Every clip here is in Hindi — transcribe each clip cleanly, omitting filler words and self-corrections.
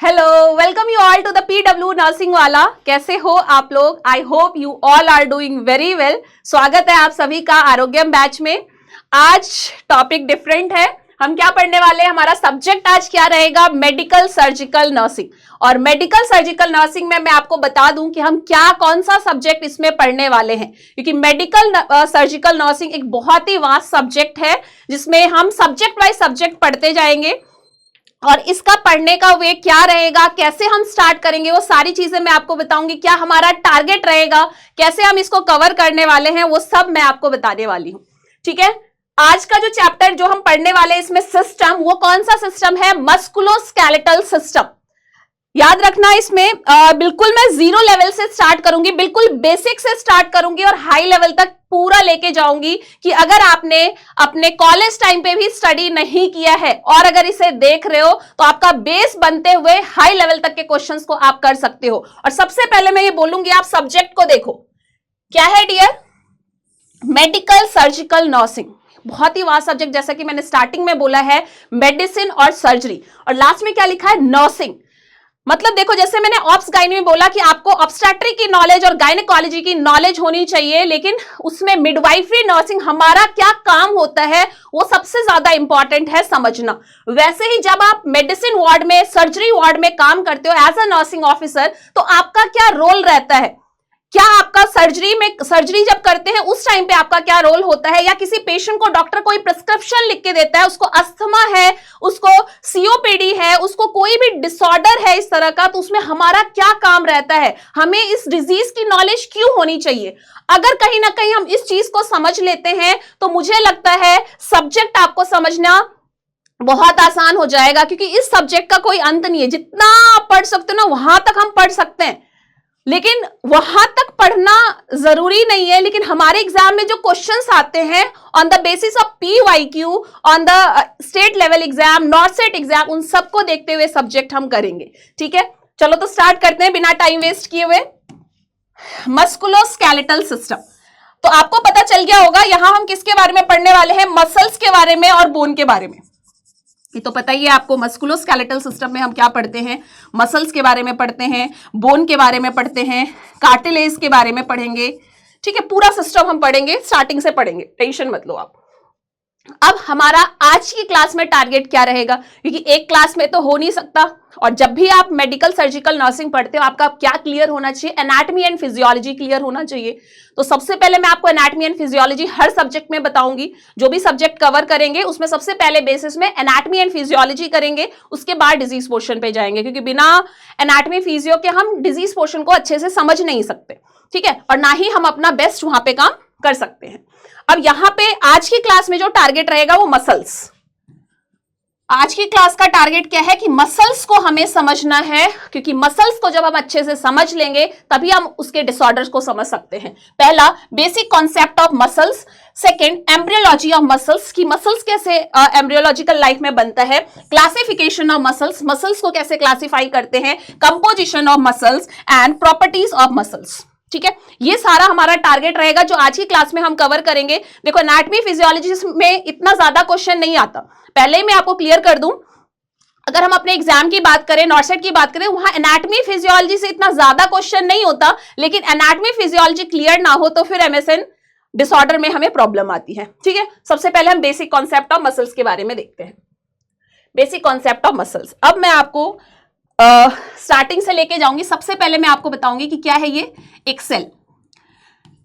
Hello, welcome you all to the PW nursing वाला। कैसे हो आप लोग? I hope you all are doing very well. स्वागत है आप सभी का आरोग्यम बैच में। आज टॉपिक डिफरेंट है। हम क्या पढ़ने वाले हैं, हमारा सब्जेक्ट आज क्या रहेगा? Medical surgical nursing. और मेडिकल सर्जिकल नर्सिंग में मैं आपको बता दूं कि हम क्या कौन सा सब्जेक्ट इसमें पढ़ने वाले हैं, क्योंकि मेडिकल सर्जिकल नर्सिंग एक बहुत ही वास्ट सब्जेक्ट है जिसमें हम सब्जेक्ट वाइज सब्जेक्ट पढ़ते जाएंगे। और इसका पढ़ने का वे क्या रहेगा, कैसे हम स्टार्ट करेंगे, वो सारी चीजें मैं आपको बताऊंगी। क्या हमारा टारगेट रहेगा, कैसे हम इसको कवर करने वाले हैं, वो सब मैं आपको बताने वाली हूं। ठीक है, आज का जो चैप्टर जो हम पढ़ने वाले हैं इसमें सिस्टम, वो कौन सा सिस्टम है? Musculoskeletal system. याद रखना, इसमें बिल्कुल मैं 0 लेवल से स्टार्ट करूंगी, बिल्कुल बेसिक से स्टार्ट करूंगी और हाई लेवल तक पूरा लेके जाऊंगी कि अगर आपने अपने कॉलेज टाइम पे भी स्टडी नहीं किया है और अगर इसे देख रहे हो तो आपका बेस बनते हुए हाई लेवल तक के क्वेश्चंस को आप कर सकते हो। और सबसे पहले मैं ये बोलूंगी, आप सब्जेक्ट को देखो। क्या है डियर? Medical surgical nursing. बहुत ही वास्ट सब्जेक्ट, जैसा कि मैंने स्टार्टिंग में बोला है, मेडिसिन और सर्जरी, और लास्ट में क्या लिखा है? नर्सिंग। मतलब देखो, जैसे मैंने ऑप्स गायनी में बोला कि आपको ऑब्स्टेट्रिक की नॉलेज और गायनेकोलॉजी की नॉलेज होनी चाहिए, लेकिन उसमें मिडवाइफरी नर्सिंग हमारा क्या काम होता है वो सबसे ज्यादा इंपॉर्टेंट है समझना। वैसे ही जब आप मेडिसिन वार्ड में, सर्जरी वार्ड में काम करते हो एज अ नर्सिंग ऑफिसर, तो आपका क्या रोल रहता है, क्या आपका सर्जरी जब करते हैं उस टाइम पे आपका क्या रोल होता है, या किसी पेशेंट को डॉक्टर कोई प्रिस्क्रिप्शन लिख के देता है, उसको अस्थमा है, उसको सीओपीडी है, उसको कोई भी डिसऑर्डर है इस तरह का, तो उसमें हमारा क्या काम रहता है, हमें इस डिजीज की नॉलेज क्यों होनी चाहिए। अगर कहीं ना कहीं हम इस चीज को समझ लेते हैं तो मुझे लगता है सब्जेक्ट आपको समझना बहुत आसान हो जाएगा, क्योंकि इस सब्जेक्ट का कोई अंत नहीं है। जितना आप पढ़ सकते हो ना वहां तक हम पढ़ सकते हैं, लेकिन वहां तक पढ़ना जरूरी नहीं है। लेकिन हमारे एग्जाम में जो क्वेश्चंस आते हैं on the basis of PYQ, on the state level exam, north state exam, उन सबको देखते हुए सब्जेक्ट हम करेंगे। ठीक है, चलो तो स्टार्ट करते हैं बिना टाइम वेस्ट किए हुए। मस्कुलोस्केलेटल सिस्टम, तो आपको पता चल गया होगा यहां हम किसके बारे में पढ़ने वाले हैं? मसल्स के बारे में और बोन के बारे में। ये तो पता ही है आपको, मस्कुलोस्केलेटल सिस्टम में हम क्या पढ़ते हैं? मसल्स के बारे में पढ़ते हैं, बोन के बारे में पढ़ते हैं, कार्टिलेज के बारे में पढ़ेंगे। ठीक है, पूरा सिस्टम हम पढ़ेंगे, स्टार्टिंग से पढ़ेंगे, टेंशन मत लो आप। अब हमारा आज की क्लास में टारगेट क्या रहेगा, क्योंकि एक क्लास में तो हो नहीं सकता, और जब भी आप मेडिकल सर्जिकल नर्सिंग पढ़ते हो आपका क्या क्लियर होना चाहिए? एनाटॉमी एंड फिजियोलॉजी क्लियर होना चाहिए। तो सबसे पहले मैं आपको anatomy and physiology her subject में बताऊंगी। जो भी सब्जेक्ट कवर करेंगे उसमें सबसे पहले बेसिस में एनाटॉमी एंड फिजियोलॉजी करेंगे, उसके बाद डिजीज पोर्शन पे जाएंगे, क्योंकि बिना एनाटॉमी फिजियो के हम डिजीज पोर्शन को अच्छे से समझ नहीं सकते। ठीक है, और ना ही हम अपना बेस्ट वहां पे काम कर सकते हैं। अब यहां पे आज की क्लास में जो टारगेट रहेगा वो मसल्स। आज की क्लास का टारगेट क्या है कि मसल्स को हमें समझना है, क्योंकि मसल्स को जब हम अच्छे से समझ लेंगे तभी हम उसके डिसऑर्डर्स को समझ सकते हैं। पहला, basic concept of muscles. Second, embryology of muscles, की मसल्स कैसे एम्ब्रियोलॉजिकल लाइफ में बनता है। क्लासिफिकेशन ऑफ मसल्स, मसल्स को कैसे क्लासिफाई करते हैं। Composition of muscles and properties of muscles. ठीक है, ये सारा हमारा टारगेट रहेगा जो आज की क्लास में हम कवर करेंगे। देखो, एनाटॉमी फिजियोलॉजी में इतना ज्यादा क्वेश्चन नहीं आता, पहले ही मैं आपको क्लियर कर दूं। अगर हम अपने एग्जाम की बात करें, नॉर्थ सेट की बात करें, वहां एनाटॉमी फिजियोलॉजी से इतना ज्यादा क्वेश्चन नहीं होता, लेकिन एनाटॉमी फिजियोलॉजी क्लियर ना हो तो फिर MSN डिसऑर्डर में हमें प्रॉब्लम आती है। ठीक है, सबसे पहले हम बेसिक कॉन्सेप्ट ऑफ मसल्स के बारे में देखते हैं। बेसिक कॉन्सेप्ट ऑफ मसल्स, अब मैं आपको स्टार्टिंग से लेके जाऊंगी। सबसे पहले मैं आपको बताऊंगी कि क्या है ये एक सेल।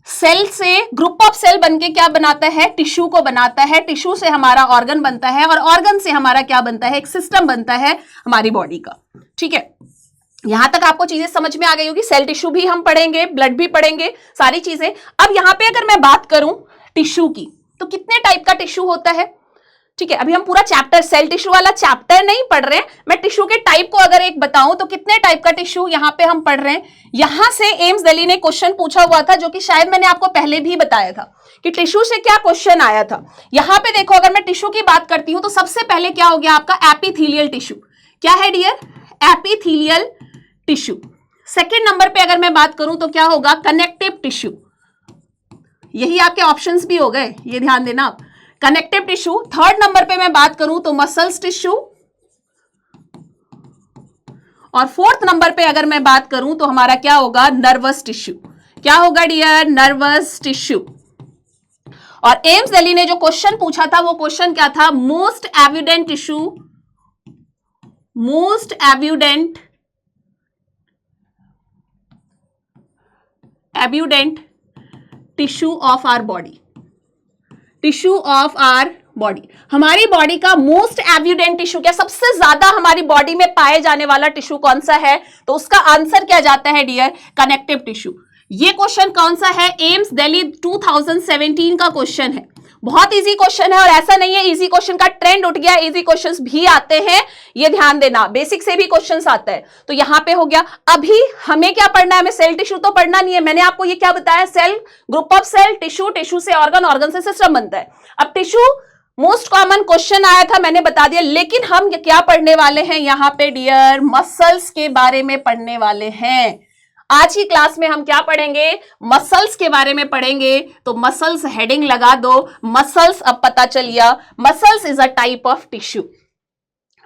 सेल से ग्रुप ऑफ सेल बनके क्या बनाता है? टिश्यू को बनाता है। टिश्यू से हमारा ऑर्गन बनता है, और ऑर्गन से हमारा क्या बनता है? एक सिस्टम बनता है हमारी बॉडी का। ठीक है, यहां तक आपको चीजें समझ में आ गई होगी। सेल टिश्यू भी हम पढ़ेंगे, ब्लड भी पढ़ेंगे, सारी चीजें। अब यहां पे अगर मैं बात करूं टिश्यू की, तो कितने टाइप का टिश्यू होता है? ठीक है, अभी हम पूरा चैप्टर, सेल टिश्यू वाला चैप्टर नहीं पढ़ रहे हैं। मैं टिश्यू के टाइप को अगर एक बताऊं तो कितने टाइप का टिश्यू यहां पे हम पढ़ रहे हैं। यहां से एम्स दिल्ली ने क्वेश्चन पूछा हुआ था, जो कि शायद मैंने आपको पहले भी बताया था कि टिश्यू से क्या क्वेश्चन आया था। यहां पे देखो, अगर मैं टिश्यू की बात करती हूं तो सबसे पहले क्या हो गया आपका? Epithelial tissue. क्या है dear? Epithelial tissue. Second number पे अगर मैं बात करूं तो क्या होगा? Connective tissue. यही आपके ऑप्शंस भी हो गए, ये ध्यान देना आप। Connective tissue. थर्ड नंबर पे मैं बात करूं तो मसल्स टिश्यू, और फोर्थ नंबर पे अगर मैं बात करूं तो हमारा क्या होगा, नर्वस टिश्यू। क्या होगा डियर, नर्वस टिश्यू। और एम्स दिल्ली ने जो क्वेश्चन पूछा था वो क्वेश्चन क्या था, most evident tissue, most evident tissue of our body, tissue of our body. हमारी बॉडी का मोस्ट एविडेंट टिश्यू क्या, सबसे ज्यादा हमारी बॉडी में पाए जाने वाला टिश्यू कौन सा है, तो उसका आंसर क्या जाता है डियर, कनेक्टिव टिश्यू। ये क्वेश्चन कौन सा है, एम्स दिल्ली 2017 का क्वेश्चन है। बहुत इजी क्वेश्चन है और ऐसा नहीं है इजी क्वेश्चन का ट्रेंड उठ गया, इजी क्वेश्चंस भी आते हैं, ये ध्यान देना, बेसिक से भी क्वेश्चंस आता है। तो यहां पे हो गया। अभी हमें क्या पढ़ना है, हमें सेल टिश्यू तो पढ़ना नहीं है। मैंने आपको ये क्या बताया, cell, group of cell, tissue, tissue से ऑर्गन, ऑर्गन से सिस्टम बनता है। अब टिश्यू मोस्ट कॉमन क्वेश्चन आया था, मैंने बता दिया, लेकिन हम क्या पढ़ने वाले हैं यहां पे डियर, मसल्स के बारे में पढ़ने वाले हैं। आज की क्लास में हम क्या पढ़ेंगे, मसल्स के बारे में पढ़ेंगे। तो मसल्स हेडिंग लगा दो, मसल्स अब पता चल गया। Muscles is a type of tissue.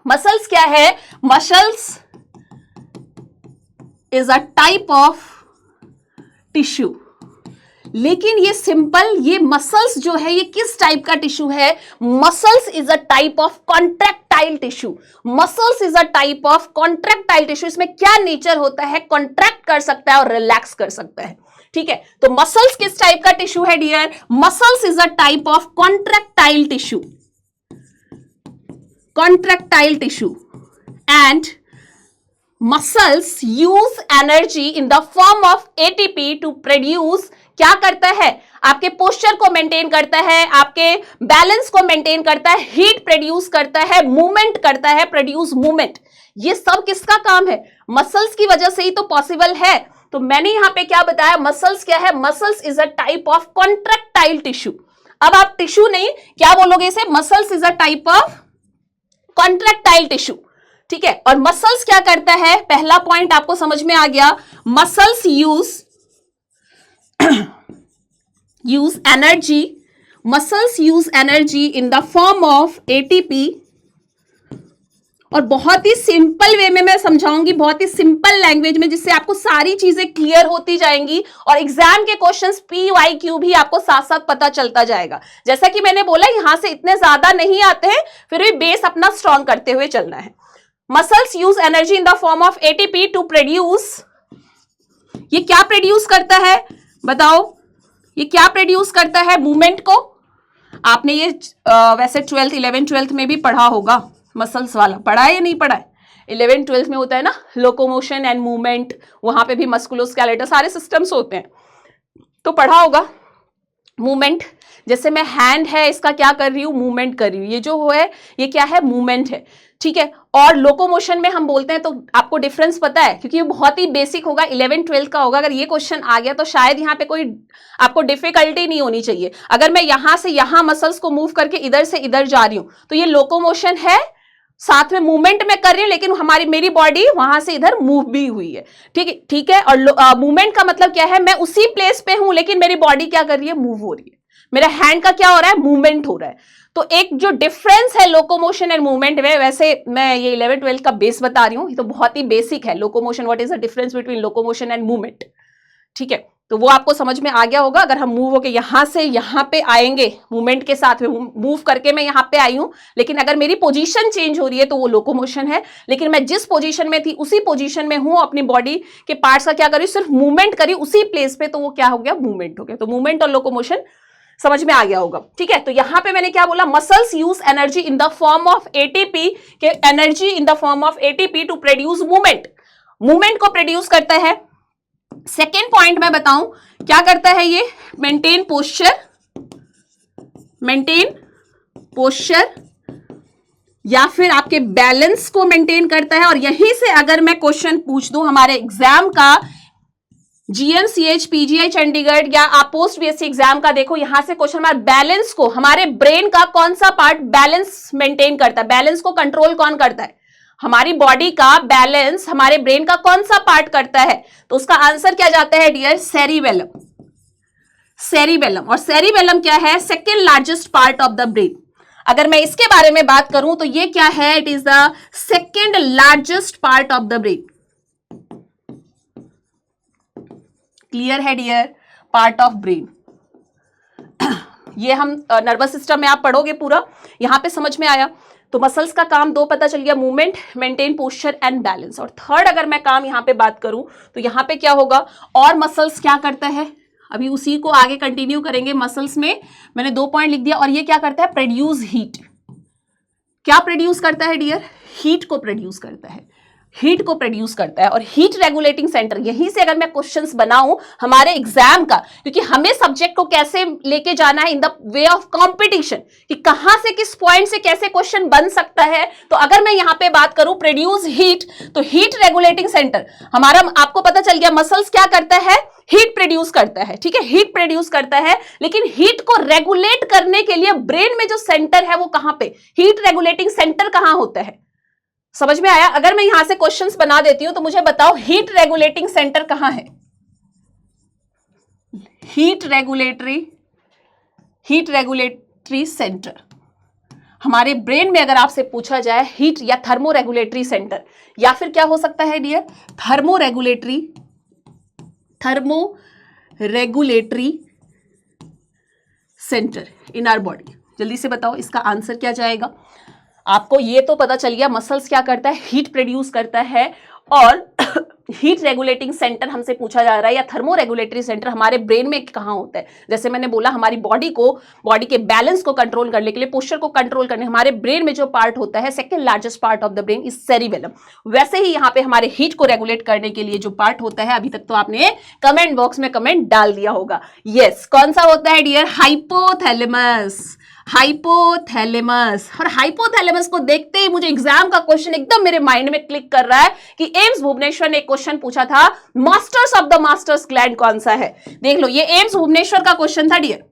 Muscles क्या है, muscles is a type of tissue. लेकिन ये सिंपल, ये मसल्स जो है ये किस टाइप का टिश्यू है, muscles is a type of contractile tissue. Muscles is a type of contractile tissue. इसमें क्या नेचर होता है, कॉन्ट्रैक्ट कर सकता है और रिलैक्स कर सकता है। ठीक है, तो मसल्स किस टाइप का टिश्यू है dear, muscles is a type of contractile tissue, contractile tissue. And muscles use energy in the form of ATP to produce, क्या करता है, आपके पोस्चर को मेंटेन करता है, आपके बैलेंस को मेंटेन करता है, हीट प्रोड्यूस करता है, मूवमेंट करता है, प्रोड्यूस मूवमेंट। ये सब किसका काम है, मसल्स की वजह से ही तो पॉसिबल है। तो मैंने यहां पे क्या बताया, मसल्स क्या है, muscles is a type of contractile tissue. अब आप टिश्यू नहीं क्या बोलोगे इसे, muscles is a type of contractile tissue. ठीक है, और मसल्स क्या करता है, पहला पॉइंट आपको समझ में आ गया, muscles use energy, muscles use energy in the form of ATP। और बहुत ही सिंपल वे में मैं समझाऊंगी, बहुत ही सिंपल लैंग्वेज में, जिससे आपको सारी चीजें क्लियर होती जाएंगी और एग्जाम के क्वेश्चंस PYQ भी आपको साथ साथ पता चलता जाएगा। जैसा कि मैंने बोला यहां से इतने ज्यादा नहीं आते हैं, फिर भी बेस अपना स्ट्रॉन्ग करते हुए चलना है। Muscles use energy in the form of ATP to produce, ये क्या प्रोड्यूस करता है बताओ, ये क्या प्रोड्यूस करता है, मूवमेंट को। आपने ये वैसे 12th 11th 12th में भी पढ़ा होगा, मसल्स वाला पढ़ा है या नहीं पढ़ा है, 11th 12th में होता है ना, लोकोमोशन एंड मूवमेंट, वहां पे भी मस्कुलोस्केलेटल सारे सिस्टम्स होते हैं, तो पढ़ा होगा। मूवमेंट, जैसे मैं हैंड है इसका क्या कर रही हूं, मूवमेंट कर रही हूं, ये जो है ये क्या है, मूवमेंट है। ठीक है, और लोकोमोशन में हम बोलते हैं, तो आपको डिफरेंस पता है क्योंकि ये बहुत ही बेसिक होगा, 11th 12th का होगा। अगर ये क्वेश्चन आ गया तो शायद यहाँ पे कोई आपको डिफिकल्टी नहीं होनी चाहिए। अगर मैं यहां से यहां मसल्स को मूव करके इधर से इधर जा रही हूं तो ये लोकोमोशन है, साथ में मूवमेंट में कर रही हूं, लेकिन मेरी बॉडी वहां से इधर मूव भी हुई है। ठीक है, और मूवमेंट का मतलब क्या है, मैं उसी प्लेस पे हूं लेकिन मेरी बॉडी क्या कर रही है, मूव हो रही है। मेरा हैंड का क्या हो रहा है, मूवमेंट हो रहा है। तो एक जो डिफरेंस है लोकोमोशन एंड मूवमेंट में, वैसे मैं ये 11th 12th का बेस बता रही हूं, ये तो बहुत ही बेसिक है। Locomotion, what is the difference between locomotion and movement. ठीक है, तो वो आपको समझ में आ गया होगा। अगर हम मूव होके यहां से यहां पे आएंगे, मूवमेंट के साथ में मूव करके मैं यहां पे आई हूं, लेकिन अगर मेरी पोजीशन चेंज हो रही है तो वो लोकोमोशन है। लेकिन मैं जिस पोजीशन में थी उसी पोजीशन में हूं, अपनी बॉडी के पार्ट्स का क्या करी, सिर्फ मूवमेंट करी उसी प्लेस पे, तो वो क्या हो गया, मूवमेंट हो गया। तो मूवमेंट और लोकोमोशन समझ में आ गया होगा। ठीक है, तो यहां पे मैंने क्या बोला, muscles use energy in the form of ATP, के energy in the form of ATP to produce movement, movement को प्रोड्यूस करता है। सेकेंड पॉइंट मैं बताऊं क्या करता है, ये मेंटेन पोस्चर, या फिर आपके बैलेंस को मेंटेन करता है। और यहीं से अगर मैं क्वेश्चन पूछ दूं हमारे एग्जाम का, GMCH PGI चंडीगढ़ या आप पोस्ट BSc एग्जाम का, देखो यहां से क्वेश्चन, हमारे बैलेंस को, हमारे ब्रेन का कौन सा पार्ट बैलेंस मेंटेन करता है, बैलेंस को कंट्रोल कौन करता है, हमारी बॉडी का बैलेंस हमारे ब्रेन का कौन सा पार्ट करता है, तो उसका आंसर क्या जाता है डियर, सेरिबेलम। सेरिबेलम, और सेरिबेलम क्या है, second largest part of the brain. अगर मैं इसके बारे में बात करूं तो ये क्या है, it is the second largest part of the brain. Clear है डियर? पार्ट ऑफ ब्रेन, ये हम नर्वस सिस्टम में आप पढ़ोगे पूरा, यहां पे समझ में आया। तो मसल्स का काम दो पता चल गया, movement, maintain posture and balance. और थर्ड अगर मैं काम यहां पे बात करूं तो यहां पे क्या होगा, और मसल्स क्या करता है, अभी उसी को आगे कंटिन्यू करेंगे। मसल्स में मैंने 2 पॉइंट लिख दिया, और ये क्या करता है, प्रोड्यूस हीट। क्या प्रोड्यूस करता है डियर? हीट को प्रोड्यूस करता है, हीट को प्रोड्यूस करता है। और हीट रेगुलेटिंग सेंटर, यहीं से अगर मैं क्वेश्चंस बनाऊं हमारे एग्जाम का, क्योंकि हमें सब्जेक्ट को कैसे लेके जाना है in the way of competition, कि कहां से किस पॉइंट से कैसे क्वेश्चन बन सकता है। तो अगर मैं यहां पे बात करूं प्रोड्यूस हीट, तो हीट रेगुलेटिंग सेंटर हमारा, आपको पता चल गया मसल्स क्या करता है, हीट प्रोड्यूस करता है, ठीक है, हीट प्रोड्यूस करता है। लेकिन हीट को रेगुलेट करने के लिए ब्रेन में जो सेंटर है वो कहां पे, हीट रेगुलेटिंग सेंटर कहां होता है, समझ में आया? अगर मैं यहां से क्वेश्चंस बना देती हूं तो मुझे बताओ हीट रेगुलेटिंग सेंटर कहां है? हीट रेगुलेटरी सेंटर हमारे ब्रेन में अगर आपसे पूछा जाए हीट या थर्मो रेगुलेटरी सेंटर, या फिर क्या हो सकता है dear, thermoregulatory centre in our body. जल्दी से बताओ इसका आंसर क्या जाएगा? आपको ये तो पता चल गया मसल्स क्या करता है, हीट प्रोड्यूस करता है, और हीट रेगुलेटिंग सेंटर हमसे पूछा जा रहा है, या थर्मो रेगुलेटरी सेंटर हमारे ब्रेन में कहां होता है। जैसे मैंने बोला हमारी बॉडी के बैलेंस को कंट्रोल करने के लिए, पोस्चर को कंट्रोल करने, हमारे ब्रेन में जो पार्ट होता है, second largest part of the brain is cerebellum. वैसे ही यहां पे हमारे हीट को रेगुलेट करने के लिए जो पार्ट होता है, अभी तक तो आपने कमेंट बॉक्स में कमेंट डाल दिया होगा। यस, कौन सा होता है डियर? हाइपोथैलेमस। हाइपोथैलेमस। और हाइपोथैलेमस को देखते ही मुझे एग्जाम का क्वेश्चन एकदम मेरे माइंड में क्लिक कर रहा है कि एम्स भुवनेश्वर ने एक क्वेश्चन पूछा था, masters of the masters gland कौन सा है। देख लो, ये एम्स भुवनेश्वर का क्वेश्चन था डियर,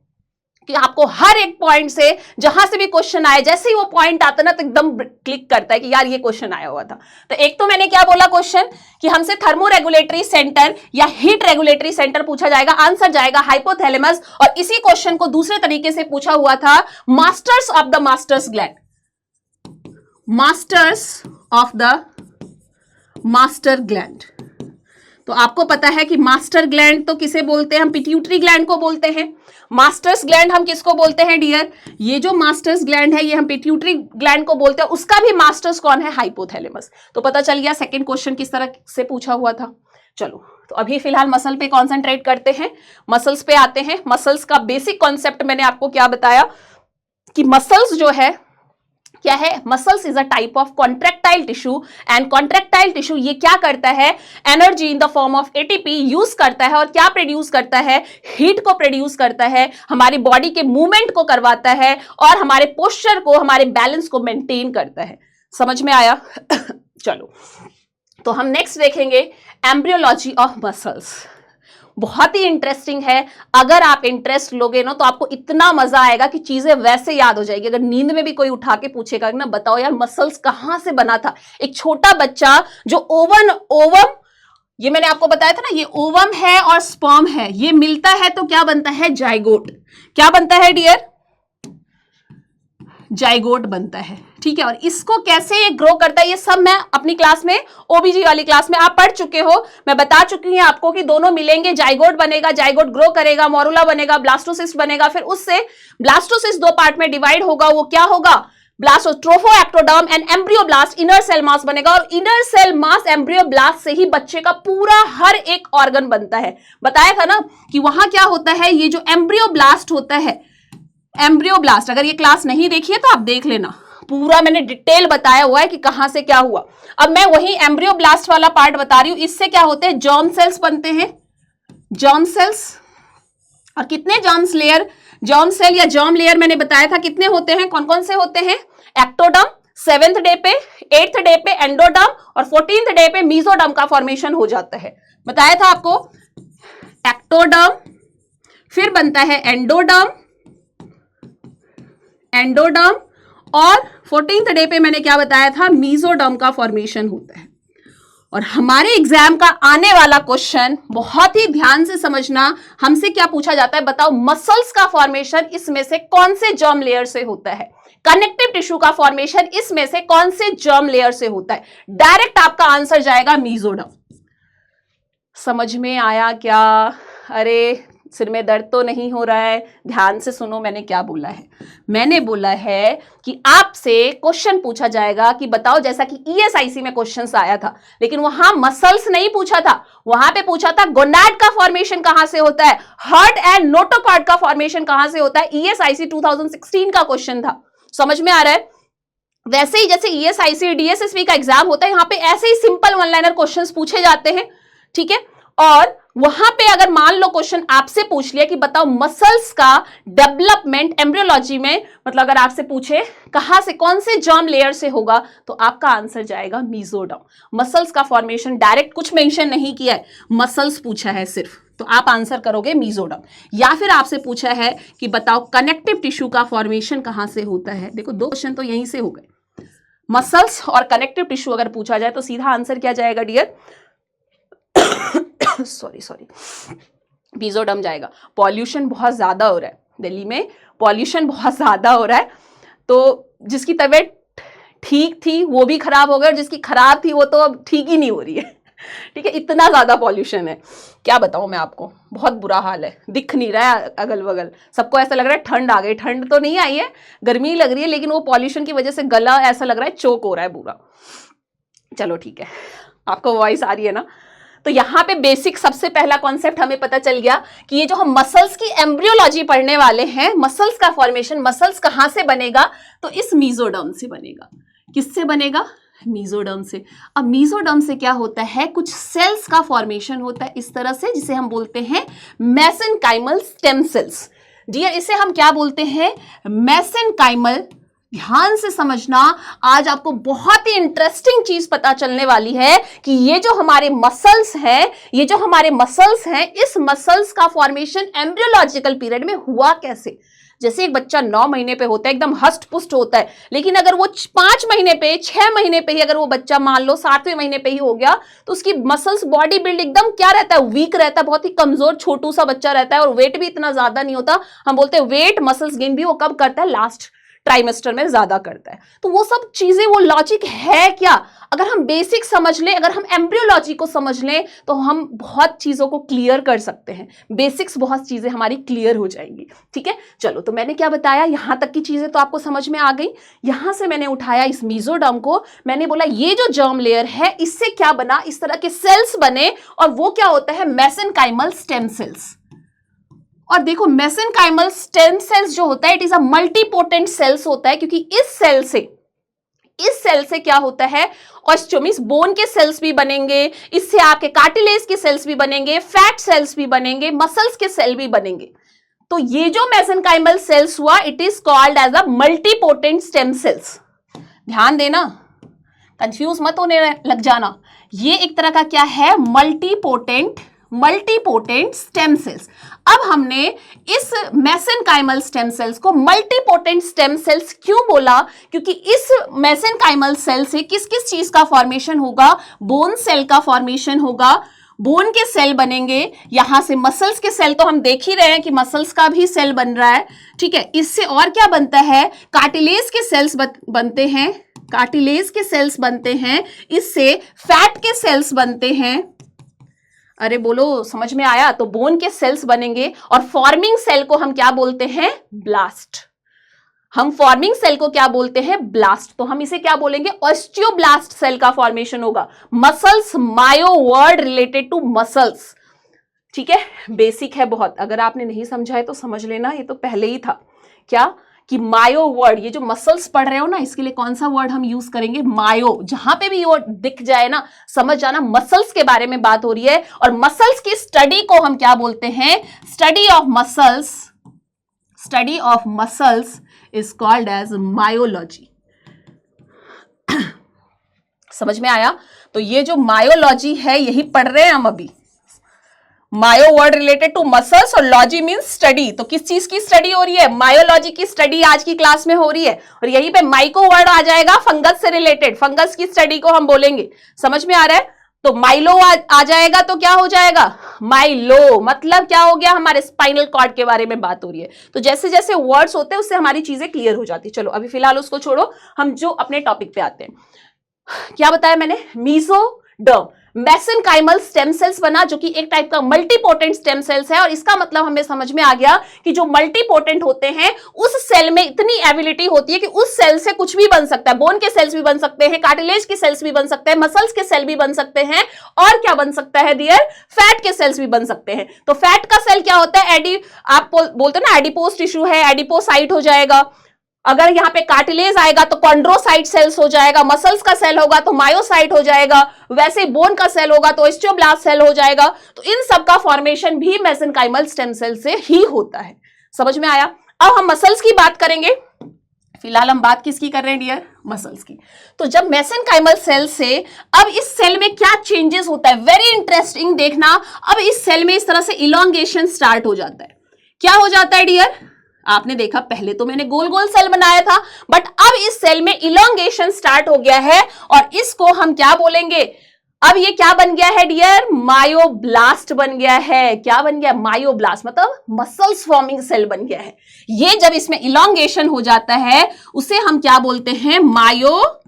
कि आपको हर एक पॉइंट से जहां से भी क्वेश्चन आए, जैसे ही वो पॉइंट आता ना तो एकदम क्लिक करता है कि यार ये क्वेश्चन आया हुआ था। तो एक तो मैंने क्या बोला क्वेश्चन, कि हमसे थर्मो रेगुलेटरी सेंटर या हीट रेगुलेटरी सेंटर पूछा जाएगा, आंसर जाएगा हाइपोथैलेमस। और इसी क्वेश्चन को दूसरे तरीके से पूछा हुआ था, masters of the masters gland, masters of the master gland. तो आपको पता है कि मास्टर ग्लैंड तो किसे बोलते हैं, हम पिट्यूटरी ग्लैंड को बोलते हैं। मास्टर्स ग्लैंड हम किसको बोलते हैं डियर? ये जो मास्टर्स ग्लैंड है ये हम पिट्यूटरी ग्लैंड को बोलते हैं, उसका भी मास्टर्स कौन है? हाइपोथैलेमस। तो पता चल गया सेकंड क्वेश्चन किस तरह से पूछा हुआ था। चलो, तो अभी फिलहाल मसल पे कॉन्सेंट्रेट करते हैं, मसल्स पे आते हैं। मसल्स का बेसिक कॉन्सेप्ट मैंने आपको क्या बताया, कि मसल्स जो है क्या है, muscles is a type of contractile tissue, and contractile tissue ये क्या करता है, energy in the form of ATP use करता है, और क्या प्रोड्यूस करता है, हीट को प्रोड्यूस करता है, हमारी बॉडी के मूवमेंट को करवाता है, और हमारे पोस्चर को, हमारे बैलेंस को मेंटेन करता है। समझ में आया? चलो, तो हम नेक्स्ट देखेंगे एम्ब्रियोलॉजी ऑफ मसल्स। बहुत ही इंटरेस्टिंग है, अगर आप इंटरेस्ट लोगे ना तो आपको इतना मजा आएगा कि चीजें वैसे याद हो जाएगी। अगर नींद में भी कोई उठा के पूछेगा ना, बताओ यार मसल्स कहां से बना था, एक छोटा बच्चा जो ओवम, ये मैंने आपको बताया था ना, ये ओवम है और स्पर्म है, ये मिलता है तो क्या बनता है, जाइगोट। क्या बनता है डियर? जाइगोट बनता है, ठीक है। और इसको कैसे ये ग्रो करता है, ये सब मैं अपनी क्लास में, ओबीजी वाली क्लास में आप पढ़ चुके हो। मैं बता चुकी हूं आपको कि दोनों मिलेंगे, जाइगोट बनेगा, जाइगोट ग्रो करेगा, मोरुला बनेगा, ब्लास्टोसिस्ट बनेगा, फिर उससे ब्लास्टोसिस्ट 2 पार्ट में डिवाइड होगा। वो क्या होगा, trophoectoderm and embryoblast, inner cell mass बनेगा, और इनर सेल मास एम्ब्रियोब्लास्ट से ही बच्चे का पूरा हर एक ऑर्गन बनता है। बताया था ना कि वहां क्या होता है, ये जो एम्ब्रियोब्लास्ट होता है, एम्ब्रियोब्लास्ट, अगर ये क्लास नहीं देखी है तो आप देख लेना, पूरा मैंने डिटेल बताया हुआ है कि कहां से क्या हुआ। अब मैं वही एम्ब्रियोब्लास्ट वाला पार्ट बता रही हूं। इससे क्या होते हैं, जर्म सेल्स बनते हैं, जर्म सेल्स। और कितने जर्म सेल या जर्म लेयर मैंने बताया था कितने होते हैं, कौन कौन से होते हैं, एक्टोडर्म 7th डे पे, 8th डे पे एंडोडर्म, और 14th डे पे मीजोडर्म का फॉर्मेशन हो जाता है। बताया था आपको, एक्टोडर्म, फिर बनता है एंडोडर्म, और 14th डे पे मैंने क्या बताया था, मीजोडर्म का फॉर्मेशन होता है। और हमारे एग्जाम का आने वाला क्वेश्चन बहुत ही ध्यान से समझना, हमसे क्या पूछा जाता है, बताओ मसल्स का फॉर्मेशन इसमें से कौन से जर्म लेयर से होता है, कनेक्टिव टिश्यू का फॉर्मेशन इसमें से कौन से जर्म लेयर से होता है। डायरेक्ट आपका आंसर जाएगा मीजोडर्म। समझ में आया क्या? अरे सिर में दर्द तो नहीं हो रहा है, ध्यान से सुनो मैंने क्या बोला है। मैंने बोला है कि आपसे क्वेश्चन पूछा जाएगा कि बताओ, जैसा कि ईएसआईसी में क्वेश्चंस आया था, लेकिन वहां मसल्स नहीं पूछा था, वहां पे पूछा था गोनाड का फॉर्मेशन कहां से होता है, हार्ट एंड नोटोकॉर्ड का फॉर्मेशन कहां से होता है। ईएसआईसी 2016 का क्वेश्चन था, समझ में आ रहा है। वैसे ही जैसे ईएसआईसी डीएसएसबी का एग्जाम होता है, यहां पे ऐसे ही सिंपल वन लाइनर क्वेश्चंस पूछे जाते हैं, ठीक है। और वहां पे अगर मान लो क्वेश्चन आपसे पूछ लिया कि बताओ मसल्स का डेवलपमेंट एम्ब्रियोलॉजी में, मतलब अगर आपसे पूछे कहां से, कौन से जर्म लेयर से होगा, तो आपका आंसर जाएगा मीजोडर्म। मसल्स का फॉर्मेशन डायरेक्ट कुछ मेंशन नहीं किया है, मसल्स पूछा है सिर्फ, तो आप आंसर करोगे मीजोडर्म। या फिर आपसे पूछा है कि बताओ कनेक्टिव टिश्यू का फॉर्मेशन कहां से होता है, देखो 2 क्वेश्चन तो यहीं से हो गए, मसल्स और कनेक्टिव टिश्यू अगर पूछा जाए तो सीधा आंसर क्या जाएगा डियर, सॉरी मीजोडर्म जाएगा। पॉल्यूशन बहुत ज्यादा हो रहा है दिल्ली में, पॉल्यूशन बहुत ज्यादा हो रहा है, तो जिसकी तबीयत ठीक थी वो भी खराब हो गई, और जिसकी खराब थी वो तो अब ठीक ही नहीं हो रही है, ठीक है, इतना ज्यादा पॉल्यूशन है, क्या बताऊं मैं आपको, बहुत बुरा हाल है, दिख नहीं रहा है अगल बगल, सबको ऐसा लग रहा है ठंड आ गई, ठंड तो नहीं आई है, गर्मी लग रही है, लेकिन वो पॉल्यूशन की वजह से गला ऐसा लग रहा है चोक हो रहा है पूरा। चलो ठीक है, आपको वॉइस आ रही है ना। तो यहां पे बेसिक सबसे पहला कॉन्सेप्ट हमें पता चल गया कि ये जो हम मसल्स की एम्ब्रियोलॉजी पढ़ने वाले हैं, मसल्स का फॉर्मेशन, मसल्स कहां से बनेगा, तो इस मीजोडर्म से बनेगा। किससे बनेगा, मीजोडर्म से। अब मीजोडर्म से क्या होता है, कुछ सेल्स का फॉर्मेशन होता है इस तरह से, जिसे हम बोलते हैं मेसेनकाइमल स्टेम सेल्स। डियर इसे हम क्या बोलते हैं, मेसेनकाइमल। ध्यान से समझना, आज आपको बहुत ही इंटरेस्टिंग चीज पता चलने वाली है कि ये जो हमारे मसल्स हैं, ये जो हमारे मसल्स हैं, इस मसल्स का फॉर्मेशन एम्ब्रियोलॉजिकल पीरियड में हुआ कैसे। जैसे एक बच्चा 9 महीने पे होता है, एकदम हष्ट पुष्ट होता है, लेकिन अगर वो 5 महीने पे, 6 महीने पे ही अगर वो बच्चा मान लो 7वें महीने पे ही हो गया, तो उसकी मसल्स बॉडी बिल्ड एकदम क्या रहता है, वीक रहता है, बहुत ही कमजोर छोटू सा बच्चा रहता है, और वेट भी इतना ज्यादा नहीं होता। हम बोलते हैं वेट मसल्स गेन भी वो कब करता है, लास्ट ट्राइमेस्टर में ज्यादा करता है। तो वो सब चीजें, वो लॉजिक है क्या, अगर हम बेसिक समझ लें, अगर हम एम्ब्रियोलॉजी को समझ लें, तो हम बहुत चीजों को क्लियर कर सकते हैं, बेसिक्स बहुत चीजें हमारी क्लियर हो जाएंगी, ठीक है। चलो, तो मैंने क्या बताया, यहां तक की चीजें तो आपको समझ में आ गई। यहां से मैंने उठाया इस मीजोडर्म को, मैंने बोला ये जो जर्म लेयर है, इससे क्या बना, इस तरह के सेल्स बने, और वो क्या होता है, मेसेनकाइमल स्टेम सेल्स। और देखो मेसेनकाइमल स्टेम सेल्स जो होता है, it is a multipotent cells होता है, क्योंकि इस सेल से क्या होता है, ऑस्टियोमीस बोन के सेल्स भी बनेंगे, इससे आपके कार्टिलेज के सेल्स भी बनेंगे, फैट सेल्स भी बनेंगे, मसल्स के सेल भी बनेंगे। तो ये जो मेसेनकाइमल सेल्स हुआ, it is called as a multipotent stem cells. ध्यान देना, कंफ्यूज मत होने लग जाना, ये एक तरह का क्या है, मल्टीपोटेंट स्टेम सेल्स। अब हमने इस मेसेनकाइमल स्टेम सेल्स को मल्टीपोटेंट स्टेम सेल्स क्यों बोला, क्योंकि इस मेसेनकाइमल सेल से किस किस चीज का फॉर्मेशन होगा, बोन सेल का फॉर्मेशन होगा, बोन के सेल बनेंगे, यहां से मसल्स के सेल तो हम देख ही रहे हैं कि मसल्स का भी सेल बन रहा है, ठीक है। इससे और क्या बनता है, कार्टिलेज के सेल्स बनते हैं, कार्टिलेज के सेल्स बनते हैं, इससे फैट के सेल्स बनते हैं, अरे बोलो समझ में आया। तो बोन के सेल्स बनेंगे, और फॉर्मिंग सेल को हम क्या बोलते हैं, ब्लास्ट। हम फॉर्मिंग सेल को क्या बोलते हैं, ब्लास्ट। तो हम इसे क्या बोलेंगे, ऑस्टियोब्लास्ट सेल का फॉर्मेशन होगा। Muscles, myo word related to muscles, ठीक है, बेसिक है बहुत, अगर आपने नहीं समझा है तो समझ लेना, ये तो पहले ही था क्या, कि मायो वर्ड, ये जो मसल्स पढ़ रहे हो ना, इसके लिए कौन सा वर्ड हम यूज करेंगे, मायो। जहां पे भी वो दिख जाए ना, समझ जाना मसल्स के बारे में बात हो रही है, और मसल्स की स्टडी को हम क्या बोलते हैं, study of muscles is called as myology. समझ में आया। तो ये जो मायोलॉजी है, यही पढ़ रहे हैं हम अभी, मायो वर्ड रिलेटेड टू मसल्स, और लॉजी मींस स्टडी। तो किस चीज की स्टडी हो रही है, मायोलॉजी की स्टडी आज की क्लास में हो रही है। और यहीं पे माइको वर्ड आ जाएगा, फंगस से रिलेटेड, फंगस की स्टडी को हम बोलेंगे। समझ में आ रहा है। तो माइलो आ जाएगा तो क्या हो जाएगा, माइलो, मतलब क्या हो गया, हमारे स्पाइनल कॉर्ड के बारे में बात हो रही है। तो जैसे जैसे वर्ड्स होते हैं उससे हमारी चीजें क्लियर हो जाती है। चलो अभी फिलहाल उसको छोड़ो, हम जो अपने टॉपिक पे आते हैं। क्या बताया मैंने, मीजोडर्म। मेसेनकाइमल स्टेम सेल्स बना, जो कि एक टाइप का मल्टीपोटेंट स्टेम सेल्स है। और इसका मतलब हमें समझ में आ गया कि जो मल्टीपोटेंट होते हैं उस सेल में इतनी एबिलिटी होती है कि उस सेल से कुछ भी बन सकता है। बोन के सेल्स भी बन सकते हैं, कार्टिलेज के सेल्स भी बन सकते हैं, मसल्स के सेल भी बन सकते हैं, और क्या बन सकता है डियर, फैट के सेल्स भी बन सकते हैं। तो फैट का सेल क्या होता है, आप बोलते हैं ना एडिपोज टिश्यू है, एडिपोसाइट हो जाएगा। अगर यहां पे कार्टिलेज आएगा तो कॉन्ड्रोसाइट सेल्स हो जाएगा, मसल्स का सेल होगा तो मायोसाइट हो जाएगा, वैसे बोन का सेल होगा तो ओस्टियोब्लास्ट सेल हो जाएगा। तो इन सब का फॉर्मेशन भी मेसेनकाइमल स्टेम सेल से ही होता है। समझ में आया? अब हम मसल्स की बात करेंगे। फिलहाल हम बात किसकी कर रहे हैं डियर, मसल्स की। तो जब मेसेनकाइमल सेल से अब इस सेल में क्या चेंजेस होता है, वेरी इंटरेस्टिंग देखना। अब इस सेल में इस तरह से इलोंगेशन स्टार्ट हो जाता है। क्या हो जाता है डियर, आपने देखा पहले तो मैंने गोल गोल सेल बनाया था, बट अब इस सेल में इलोंगेशन स्टार्ट हो गया है, और इसको हम क्या बोलेंगे, अब ये क्या बन गया है डियर, मायोब्लास्ट बन गया है। क्या बन गया, मायोब्लास्ट, मतलब मसल्स फॉर्मिंग सेल बन गया है। ये जब इसमें इलोंगेशन हो जाता है उसे हम क्या बोलते हैं, मायोब्लास्ट।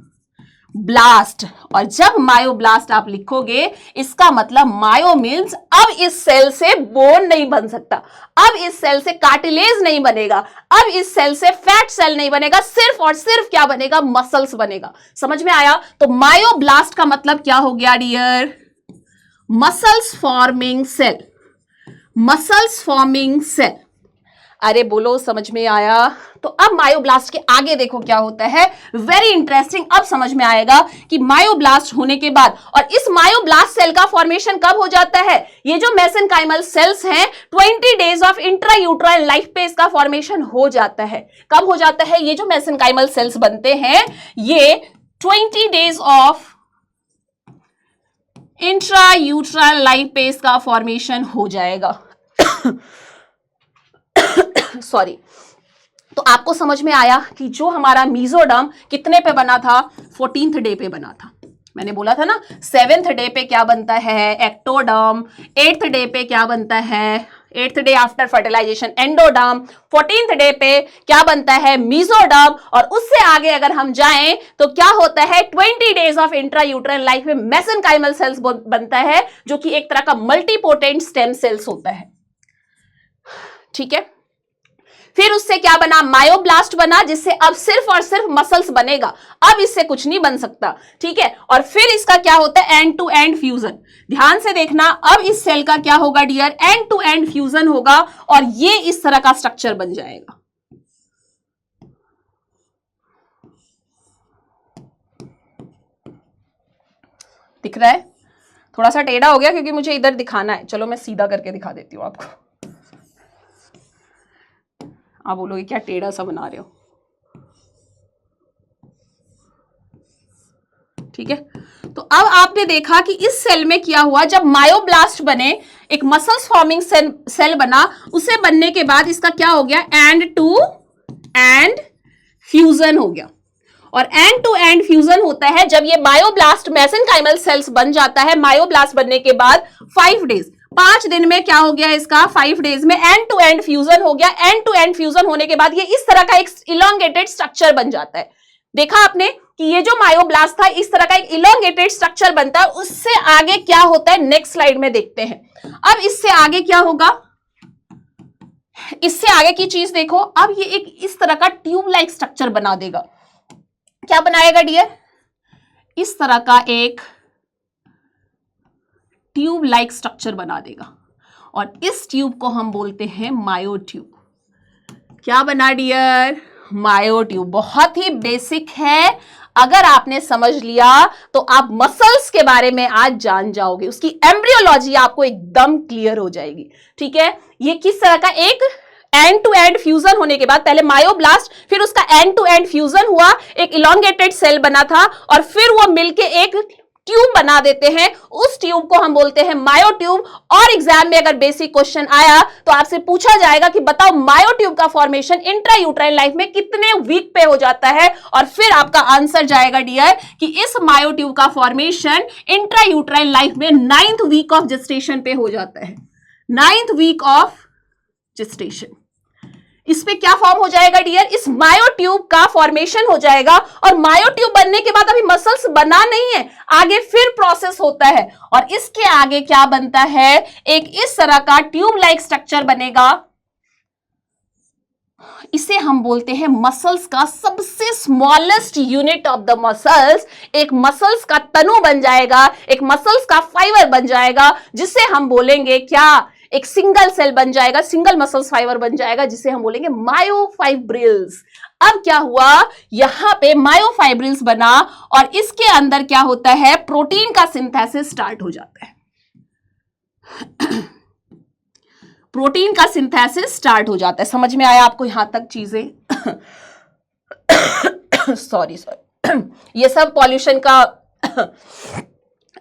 और जब मायोब्लास्ट आप लिखोगे इसका मतलब मायो मीन्स अब इस सेल से बोन नहीं बन सकता, अब इस सेल से कार्टिलेज नहीं बनेगा, अब इस सेल से फैट सेल नहीं बनेगा, सिर्फ और सिर्फ क्या बनेगा, मसल्स बनेगा। समझ में आया? तो मायोब्लास्ट का मतलब क्या हो गया dear, muscles forming cell, muscles forming cell. अरे बोलो समझ में आया? तो अब मायोब्लास्ट के आगे देखो क्या होता है, वेरी इंटरेस्टिंग। अब समझ में आएगा कि मायोब्लास्ट होने के बाद, और इस मायोब्लास्ट सेल का फॉर्मेशन कब हो जाता है, ये जो मेसेनकाइमल सेल्स हैं 20 डेज ऑफ इंट्रायूट्राइन लाइफ पे इसका फॉर्मेशन हो जाता है। कब हो जाता है, ये जो मेसेनकाइमल सेल्स बनते हैं ये 20 डेज ऑफ इंट्रायूट्राइन लाइफ पे इसका फॉर्मेशन हो जाएगा। सॉरी। तो आपको समझ में आया कि जो हमारा मीजोडर्म कितने पे बना था, 14th डे पे बना था। मैंने बोला था ना 7th डे पे क्या बनता है, एक्टोडर्म, 8th डे पे क्या बनता है, 8th day after fertilisation endoderm, 14th day पे क्या बनता है, मीजोडर्म, और उससे आगे अगर हम जाएं तो क्या होता है, 20 डेज ऑफ इंट्रायूट्राइन लाइफ में मेसेनकाइमल सेल्स बनता है, जो कि एक तरह का मल्टीपोटेंट स्टेम सेल्स होता है। ठीक है, फिर उससे क्या बना, मायोब्लास्ट बना, जिससे अब सिर्फ और सिर्फ मसल्स बनेगा, अब इससे कुछ नहीं बन सकता। ठीक है, और फिर इसका क्या होता है, एंड टू एंड फ्यूजन। ध्यान से देखना, अब इस सेल का क्या होगा dear, end to end fusion होगा, और ये इस तरह का स्ट्रक्चर बन जाएगा। दिख रहा है? थोड़ा सा टेढ़ा हो गया क्योंकि मुझे इधर दिखाना है। चलो मैं सीधा करके दिखा देती हूँ आपको। आप बोलोगे क्या टेढ़ा सा बना रहे हो? ठीक है, तो अब आपने देखा कि इस सेल में क्या हुआ, जब मायोब्लास्ट बने, एक मसल्स फॉर्मिंग सेल बना, उसे बनने के बाद इसका क्या हो गया, एंड टू एंड फ्यूजन हो गया। और एंड टू एंड फ्यूजन होता है जब ये मायोब्लास्ट मेसेनकाइमल सेल्स बन जाता है। मायोब्लास्ट बनने के बाद 5 डेज, 5 दिन में क्या हो गया इसका, 5 डेज में एंड टू एंड फ्यूजन हो गया। एंड टू एंड फ्यूजन होने के बाद ये इस तरह का एक इलोंगेटेड स्ट्रक्चर बन जाता है। देखा आपने कि ये जो मायोब्लास्ट था इस तरह का एक इलोंगेटेड स्ट्रक्चर बनता है। उससे आगे क्या होता है, नेक्स्ट स्लाइड में देखते हैं। अब इससे आगे क्या होगा, इससे आगे की चीज देखो, अब ये एक इस तरह का ट्यूब लाइक स्ट्रक्चर बना देगा। क्या बनाएगा डियर, इस तरह का एक ट्यूब लाइक स्ट्रक्चर बना देगा, और इस ट्यूब को हम बोलते हैं मायोट्यूब। क्या बना डियर, मायोट्यूब। बहुत ही बेसिक है, अगर आपने समझ लिया तो आप मसल्स के बारे में आज जान जाओगे, उसकी एम्ब्रियोलॉजी आपको एकदम क्लियर हो जाएगी। ठीक है, ये किस तरह का एक एंड टू एंड फ्यूजन होने के बाद, पहले मायोब्लास्ट, फिर उसका एंड टू एंड फ्यूजन हुआ, एक इलोंगेटेड सेल बना था, और फिर वो मिलके एक ट्यूब बना देते हैं। उस ट्यूब को हम बोलते हैं मायोट्यूब। और एग्जाम में अगर बेसिक क्वेश्चन आया तो आपसे पूछा जाएगा कि बताओ मायोट्यूब का फॉर्मेशन इंट्रायूट्राइन लाइफ में कितने वीक पे हो जाता है, और फिर आपका आंसर जाएगा डियर कि इस मायोट्यूब का फॉर्मेशन इंट्रायूट्राइन लाइफ में 9th वीक ऑफ जेस्टेशन पे हो जाता है। 9th वीक ऑफ जेस्टेशन, इस पे क्या फॉर्म हो जाएगा डियर, इस मायोट्यूब का फॉर्मेशन हो जाएगा, और मायोट्यूब बनने के बाद अभी मसल्स बना नहीं है, आगे फिर प्रोसेस होता है, और इसके आगे क्या बनता है, एक इस तरह का ट्यूब लाइक स्ट्रक्चर बनेगा, इसे हम बोलते हैं मसल्स का सबसे smallest unit of the muscles, एक मसल्स का तनु बन जाएगा, एक मसल्स का फाइबर बन जाएगा, जिसे हम बोलेंगे क्या, एक सिंगल सेल बन जाएगा, सिंगल मसल्स फाइबर बन जाएगा, जिसे हम बोलेंगे मायोफाइब्रिल्स। अब क्या हुआ, यहां पे मायोफाइब्रिल्स बना, और इसके अंदर क्या होता है, प्रोटीन का सिंथेसिस स्टार्ट हो जाता है, प्रोटीन का सिंथेसिस स्टार्ट हो जाता है। समझ में आया आपको यहां तक चीजें? सॉरी ये सब पॉल्यूशन का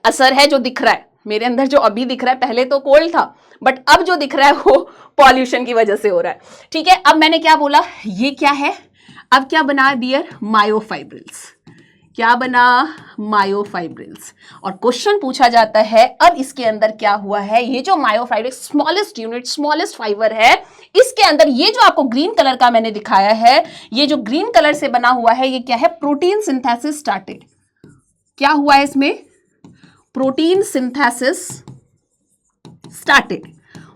असर है जो दिख रहा है मेरे अंदर, जो अभी दिख रहा है, पहले तो कोल्ड था बट अब जो दिख रहा है वो पॉल्यूशन की वजह से हो रहा है। ठीक है, अब मैंने क्या बोला, ये क्या है, अब क्या बना डियर, मायोफाइब्रिल्स। क्या बना, मायोफाइब्रिल्स। और क्वेश्चन पूछा जाता है अब इसके अंदर क्या हुआ है, ये जो myofibrils smallest unit, smallest fibre है, इसके अंदर ये जो आपको ग्रीन कलर का मैंने दिखाया है, ये जो ग्रीन कलर से बना हुआ है, ये क्या है, प्रोटीन सिंथेसिस स्टार्टेड। क्या हुआ है इसमें, प्रोटीन सिंथेसिस स्टार्टेड,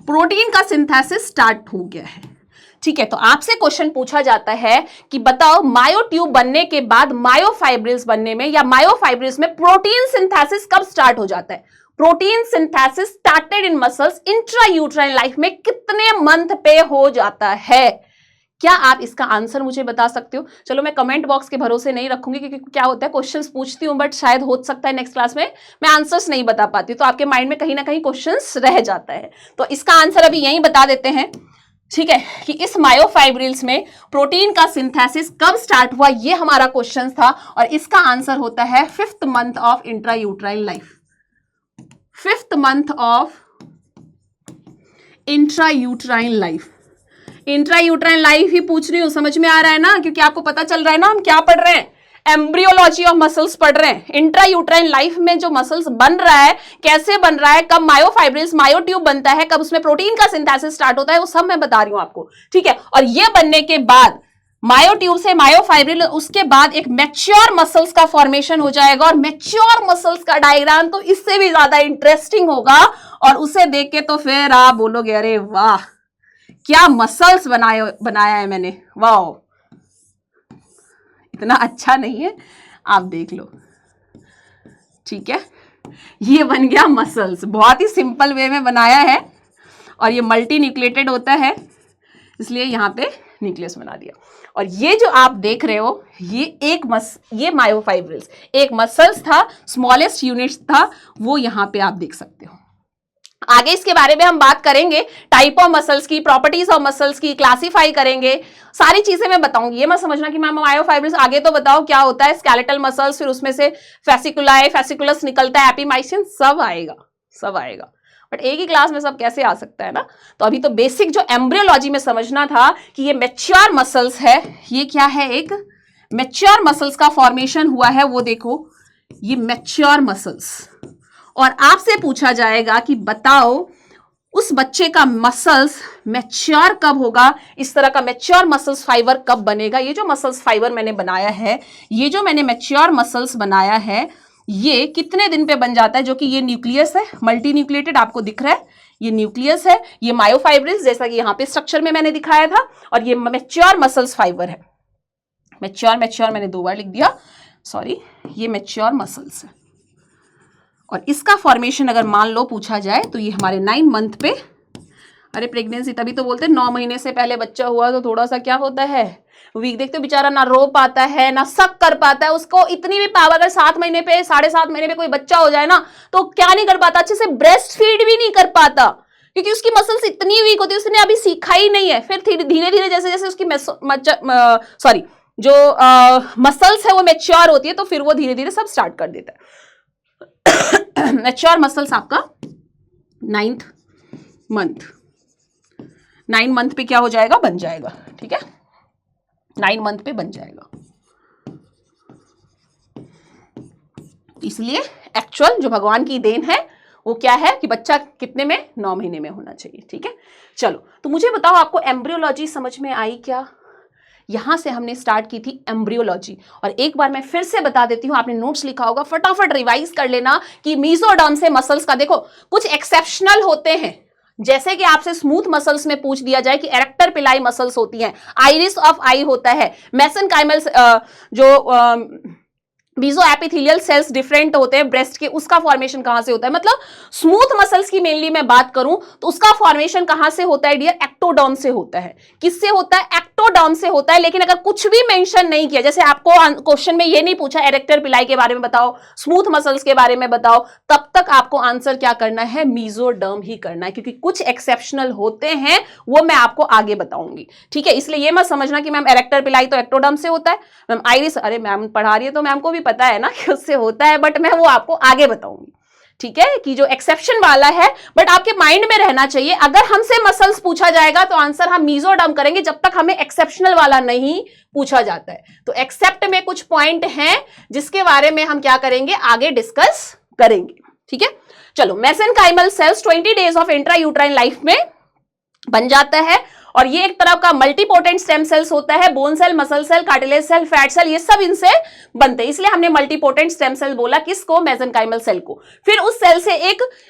प्रोटीन का सिंथेसिस स्टार्ट हो गया है। ठीक है, तो आपसे क्वेश्चन पूछा जाता है कि बताओ मायोट्यूब बनने के बाद मायोफाइब्रिल्स बनने में या मायोफाइब्रिल्स में प्रोटीन सिंथेसिस कब स्टार्ट हो जाता है। Protein synthesis started in muscles intrauterine life में कितने मंथ पे हो जाता है। क्या आप इसका आंसर मुझे बता सकते हो? चलो मैं कमेंट बॉक्स के भरोसे नहीं रखूंगी, क्योंकि क्या होता है क्वेश्चंस पूछती हूं बट शायद हो सकता है नेक्स्ट क्लास में मैं आंसर्स नहीं बता पाती, तो आपके माइंड में कहीं ना कहीं क्वेश्चंस रह जाता है। तो इसका आंसर अभी यहीं बता देते हैं, ठीक है, कि इस मायोफाइब्रिल्स में प्रोटीन का सिंथेसिस कब स्टार्ट हुआ, ये हमारा क्वेश्चन था, और इसका आंसर होता है 5th month of intrauterine life. 5th month of intrauterine life. Intrauterine life ही पूछ रही हूं, समझ में आ रहा है ना, क्योंकि आपको पता चल रहा है ना हम क्या पढ़ रहे हैं, एम्ब्रियोलॉजी ऑफ मसल्स पढ़ रहे हैं। इंट्रायूट्राइन लाइफ में जो मसल्स बन रहा है, कैसे बन रहा है, कब मायोफाइब्रिल्स मायोट्यूब बनता है, कब उसमें प्रोटीन का सिंथेसिस स्टार्ट होता है, वो सब मैं बता रही हूं आपको। ठीक है, और ये बनने के बाद मायोट्यूब से मायोफाइब्रिल, उसके बाद एक मैच्योर मसल्स का फॉर्मेशन हो जाएगा, और मैच्योर मसल्स का डायग्राम तो इससे भी ज्यादा इंटरेस्टिंग होगा, और उसे देख के तो फिर आप बोलोगे अरे वाह क्या मसल्स बनाया है मैंने, वाह। इतना अच्छा नहीं है, आप देख लो। ठीक है, ये बन गया मसल्स, बहुत ही सिंपल वे में बनाया है, और ये मल्टी न्यूक्लिएटेड होता है इसलिए यहां पे न्यूक्लियस बना दिया। और ये जो आप देख रहे हो, ये मायोफाइब्रिल्स एक मसल्स था, स्मॉलेस्ट यूनिट था, वो यहां पे आप देख सकते हो। आगे इसके बारे में हम बात करेंगे, टाइप ऑफ मसल्स की, प्रॉपर्टीज ऑफ मसल्स की, क्लासिफाई करेंगे, सारी चीजें मैं बताऊंगी। ये मत समझना कि मैम मायोफाइब्रिल्स आगे तो बताओ क्या होता है, स्केलेटल मसल्स, फिर उसमें से फेसिकुलाई, फेसिकुलस निकलता है, एपीमाइसिन, सब आएगा, सब आएगा, बट एक ही क्लास में सब कैसे आ सकता है ना। तो अभी तो बेसिक जो एम्ब्रियोलॉजी में समझना था कि ये मैच्योर मसल्स है, ये क्या है, एक मैच्योर मसल्स का फॉर्मेशन हुआ है, वो देखो ये मैच्योर मसल्स। और आपसे पूछा जाएगा कि बताओ उस बच्चे का मसल्स मैच्योर कब होगा, इस तरह का मैच्योर मसल्स फाइबर कब बनेगा। ये जो मसल्स फाइबर मैंने बनाया है, ये जो मैंने मैच्योर मसल्स बनाया है, ये कितने दिन पे बन जाता है, जो कि ये न्यूक्लियस है, मल्टी न्यूक्लिएटेड आपको दिख रहा है, ये न्यूक्लियस है, ये मायोफाइब्रिल्स जैसा कि यहाँ पे स्ट्रक्चर में मैंने दिखाया था, और ये मैच्योर मसल्स फाइबर है। मैच्योर मैंने 2 बार लिख दिया, सॉरी, ये मैच्योर मसल्स है। और इसका फॉर्मेशन अगर मान लो पूछा जाए तो ये हमारे 9 मंथ पे, अरे प्रेगनेंसी तभी तो बोलते हैं 9 महीने से पहले बच्चा हुआ तो थोड़ा सा क्या होता है, वीक। देखते हो बेचारा ना रो पाता है ना सक कर पाता है, उसको इतनी भी पावर, अगर 7 महीने पे 7.5 महीने पे कोई बच्चा हो जाए ना तो क्या नहीं कर पाता, अच्छे से ब्रेस्ट फीड भी नहीं कर पाता, क्योंकि उसकी मसल्स इतनी वीक होती है, उसने अभी सीखा ही नहीं है। फिर धीरे धीरे जैसे जैसे उसकी जो मसल्स है वो मैच्योर होती है, तो फिर वो धीरे धीरे सब स्टार्ट कर देता है। मैच्योर मसल्स आपका 9th मंथ, 9 मंथ पे क्या हो जाएगा, बन जाएगा। ठीक है, 9 मंथ पे बन जाएगा। इसलिए एक्चुअल जो भगवान की देन है वो क्या है कि बच्चा कितने में, 9 महीने में होना चाहिए। ठीक है, चलो तो मुझे बताओ आपको एम्ब्रियोलॉजी समझ में आई क्या? यहां से हमने स्टार्ट की थी एम्ब्रियोलॉजी, और एक बार मैं फिर से बता देती हूं, आपने नोट्स लिखा होगा, फटाफट रिवाइज कर लेना कि मेसोडर्म से मसल्स का देखो कुछ एक्सेप्शनल होते हैं, जैसे कि आपसे स्मूथ मसल्स में पूछ दिया जाए कि एरेक्टर पिलाई मसल्स होती हैं, आइरिस ऑफ आई होता है, मेसेनकाइमल जो बीजो एपिथेलियल सेल्स डिफरेंट होते हैं ब्रेस्ट के, उसका फॉर्मेशन कहां से होता है, मतलब स्मूथ मसल्स की मेनली मैं बात करूं तो उसका फॉर्मेशन कहां से होता है डियर, एक्टोडर्म से होता है। किससे होता है, एक्टोडर्म से होता है। लेकिन अगर कुछ भी मेंशन नहीं किया, जैसे आपको क्वेश्चन में ये नहीं पूछा एरेक्टर पिलाई के बारे में बताओ, स्मूथ मसल्स के बारे में बताओ, तब तक आपको आंसर क्या करना है, मेसोडर्म ही करना है, क्योंकि कुछ एक्सेप्शनल होते हैं वो मैं आपको आगे बताऊंगी। ठीक है, इसलिए ये मत समझना कि मैम एरेक्टर पिलाई तो एक्टोडर्म से होता है, मैम आइरिस, अरे मैम पढ़ा रही है तो मैम को भी पता है ना कि उससे होता है, बट मैं वो आपको आगे बताऊंगी। ठीक है, कि जो एक्सेप्शन वाला है, बट आपके माइंड में रहना चाहिए, अगर हमसे मसल्स पूछा जाएगा तो आंसर हम मेसोडर्म करेंगे जब तक हमें एक्सेप्शनल वाला नहीं पूछा जाता है। तो एक्सेप्ट में कुछ पॉइंट हैं जिसके बारे में हम क्या करेंगे, आगे डिस्कस करेंगे। ठीक है, चलो mesenchymal cells 20 days of intrauterine life में बन जाता है, और ये एक तरह का मल्टीपोटेंट स्टेम सेल्स होता है, bone cell, muscle cell, cartilage cell, fat cell, ये सब इनसे बनते हैं, इसलिए हमने मल्टीपोटेंट स्टेम सेल बोला, किसको, मेसेनकाइमल सेल को। फिर उस सेल से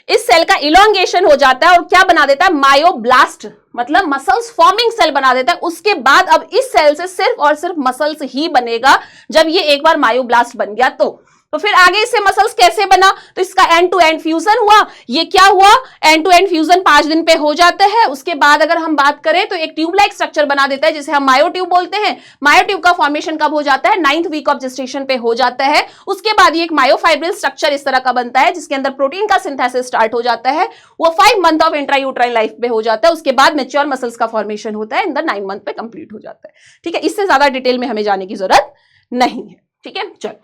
इस सेल का इलोंगेशन हो जाता है और क्या बना देता है, मायोब्लास्ट, मतलब मसल्स फॉर्मिंग सेल बना देता है। उसके बाद अब इस सेल से सिर्फ और सिर्फ मसल्स ही बनेगा, जब ये एक बार मायोब्लास्ट बन गया तो फिर आगे इससे मसल्स कैसे बना, तो इसका एंड टू एंड फ्यूजन हुआ। ये क्या हुआ, एंड टू एंड फ्यूजन 5 दिन पे हो जाता है। उसके बाद अगर हम बात करें तो एक ट्यूब लाइक स्ट्रक्चर बना देता है, जिसे हम मायोट्यूब बोलते हैं। मायोट्यूब का फॉर्मेशन कब हो जाता है, 9th वीक ऑफ जेस्टेशन पे हो जाता है। उसके बाद ये एक मायोफाइब्रिल स्ट्रक्चर इस तरह का बनता है, जिसके अंदर प्रोटीन का सिंथेसिस स्टार्ट हो जाता है। वो 5 मंथ ऑफ इंट्रायूट्राइन लाइफ पे हो जाता है। उसके बाद मैच्योर मसल्स का फॉर्मेशन होता है, इन द 9 मंथ पे कंप्लीट हो जाता है। ठीक है, इससे ज्यादा डिटेल में हमें जाने की जरूरत नहीं है। ठीक है, चलो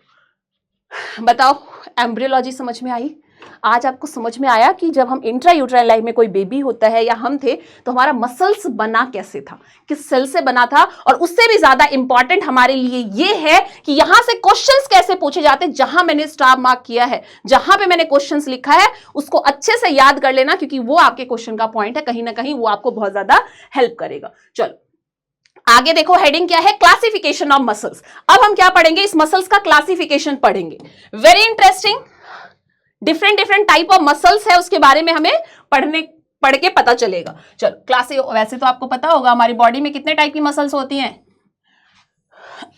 बताओ एम्ब्रियोलॉजी समझ में आई? आज आपको समझ में आया कि जब हम इंट्रा यूट्राइन लाइफ में कोई बेबी होता है या हम थे तो हमारा मसल्स बना कैसे था, किस सेल से बना था, और उससे भी ज्यादा इंपॉर्टेंट हमारे लिए ये है कि यहां से क्वेश्चंस कैसे पूछे जाते हैं। जहां मैंने स्टार मार्क किया है, जहां पे मैंने क्वेश्चंस लिखा है, उसको अच्छे से याद कर लेना, क्योंकि वो आपके क्वेश्चन का पॉइंट है, कहीं ना कहीं वो आपको बहुत ज्यादा हेल्प करेगा। चलो आगे देखो, हेडिंग क्या है, क्लासिफिकेशन ऑफ मसल्स। अब हम क्या पढ़ेंगे, इस मसल्स का क्लासिफिकेशन पढ़ेंगे। Very interesting, different type of muscles है, उसके बारे में हमें पढ़ के पता चलेगा। चलो वैसे तो आपको पता होगा हमारी बॉडी में कितने टाइप की मसल्स होती हैं।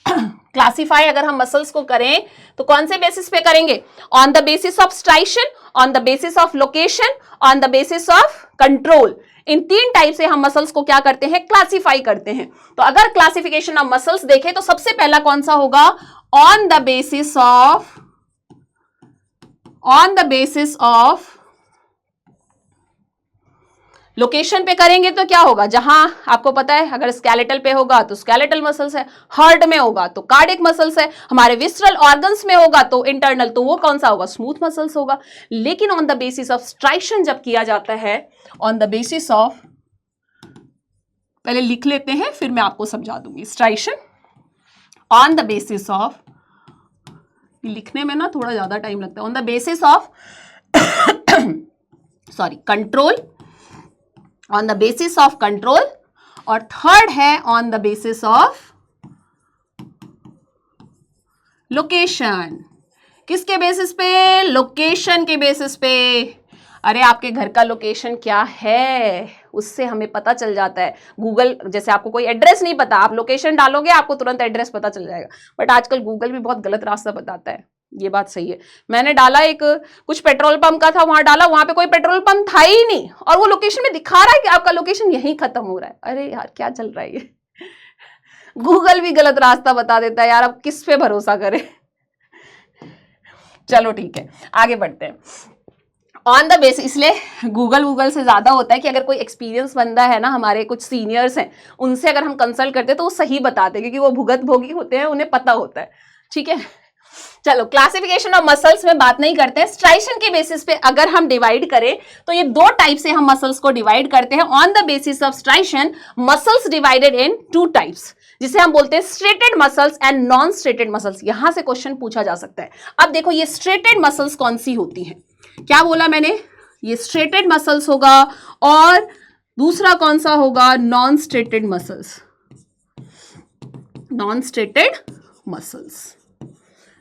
क्लासिफाई अगर हम मसल्स को करें तो कौन से बेसिस पे करेंगे, on the basis of striation, on the basis of location, on the basis of control. In 3 type से हम मसल्स को क्या करते हैं, क्लासिफाई करते हैं। तो अगर क्लासिफिकेशन ऑफ मसल्स देखें तो सबसे पहला कौन सा होगा, on the basis of location पे करेंगे तो क्या होगा, जहां आपको पता है अगर स्केलेटल पे होगा तो स्केलेटल मसल्स है, हार्ट में होगा तो कार्डियक मसल्स है, हमारे विसरल ऑर्गन्स में होगा तो इंटरनल, तो वो कौन सा होगा, स्मूथ मसल्स होगा। लेकिन on the basis of striation जब किया जाता है, ऑन द बेसिस ऑफ, पहले लिख लेते हैं फिर मैं आपको समझा दूंगी। Striation on the basis of, लिखने में ना थोड़ा ज्यादा टाइम लगता है, on the basis of control, on the basis of control, और थर्ड है on the basis of location. किसके बेसिस पे, लोकेशन के बेसिस पे। अरे आपके घर का लोकेशन क्या है, उससे हमें पता चल जाता है। गूगल, जैसे आपको कोई एड्रेस नहीं पता, आप लोकेशन डालोगे आपको तुरंत एड्रेस पता चल जाएगा, बट आजकल गूगल भी बहुत गलत रास्ता बताता है, ये बात सही है। मैंने डाला कुछ पेट्रोल पंप का था, वहां डाला, वहां पे कोई पेट्रोल पंप था ही नहीं, और वो लोकेशन में दिखा रहा है कि आपका लोकेशन यहीं खत्म हो रहा है। अरे यार क्या चल रहा है ये, गूगल भी गलत रास्ता बता देता है यार, अब किस पे भरोसा करें। चलो ठीक है, आगे बढ़ते हैं। ऑन द बेसिस, इसलिए गूगल से ज्यादा होता है कि अगर कोई एक्सपीरियंस बंदा है ना, हमारे कुछ सीनियर्स हैं, उनसे अगर हम कंसल्ट करते हैं तो वो सही बताते हैं, क्योंकि वो भुगत भोगी होते हैं, उन्हें पता होता है। ठीक है, चलो क्लासिफिकेशन ऑफ मसल्स में बात नहीं करते हैं। स्ट्राइशन के बेसिस पे अगर हम डिवाइड करें तो ये 2 टाइप से हम मसल्स को डिवाइड करते हैं। On the basis of striation muscles divided in 2 types, जिसे हम बोलते हैं striated muscles and non striated muscles. यहां से क्वेश्चन पूछा जा सकता है। अब देखो ये स्ट्रेटेड मसल्स कौन सी होती हैं, क्या बोला मैंने, ये स्ट्रेटेड मसल्स होगा, और दूसरा कौन सा होगा, non striated muscles, non striated muscles,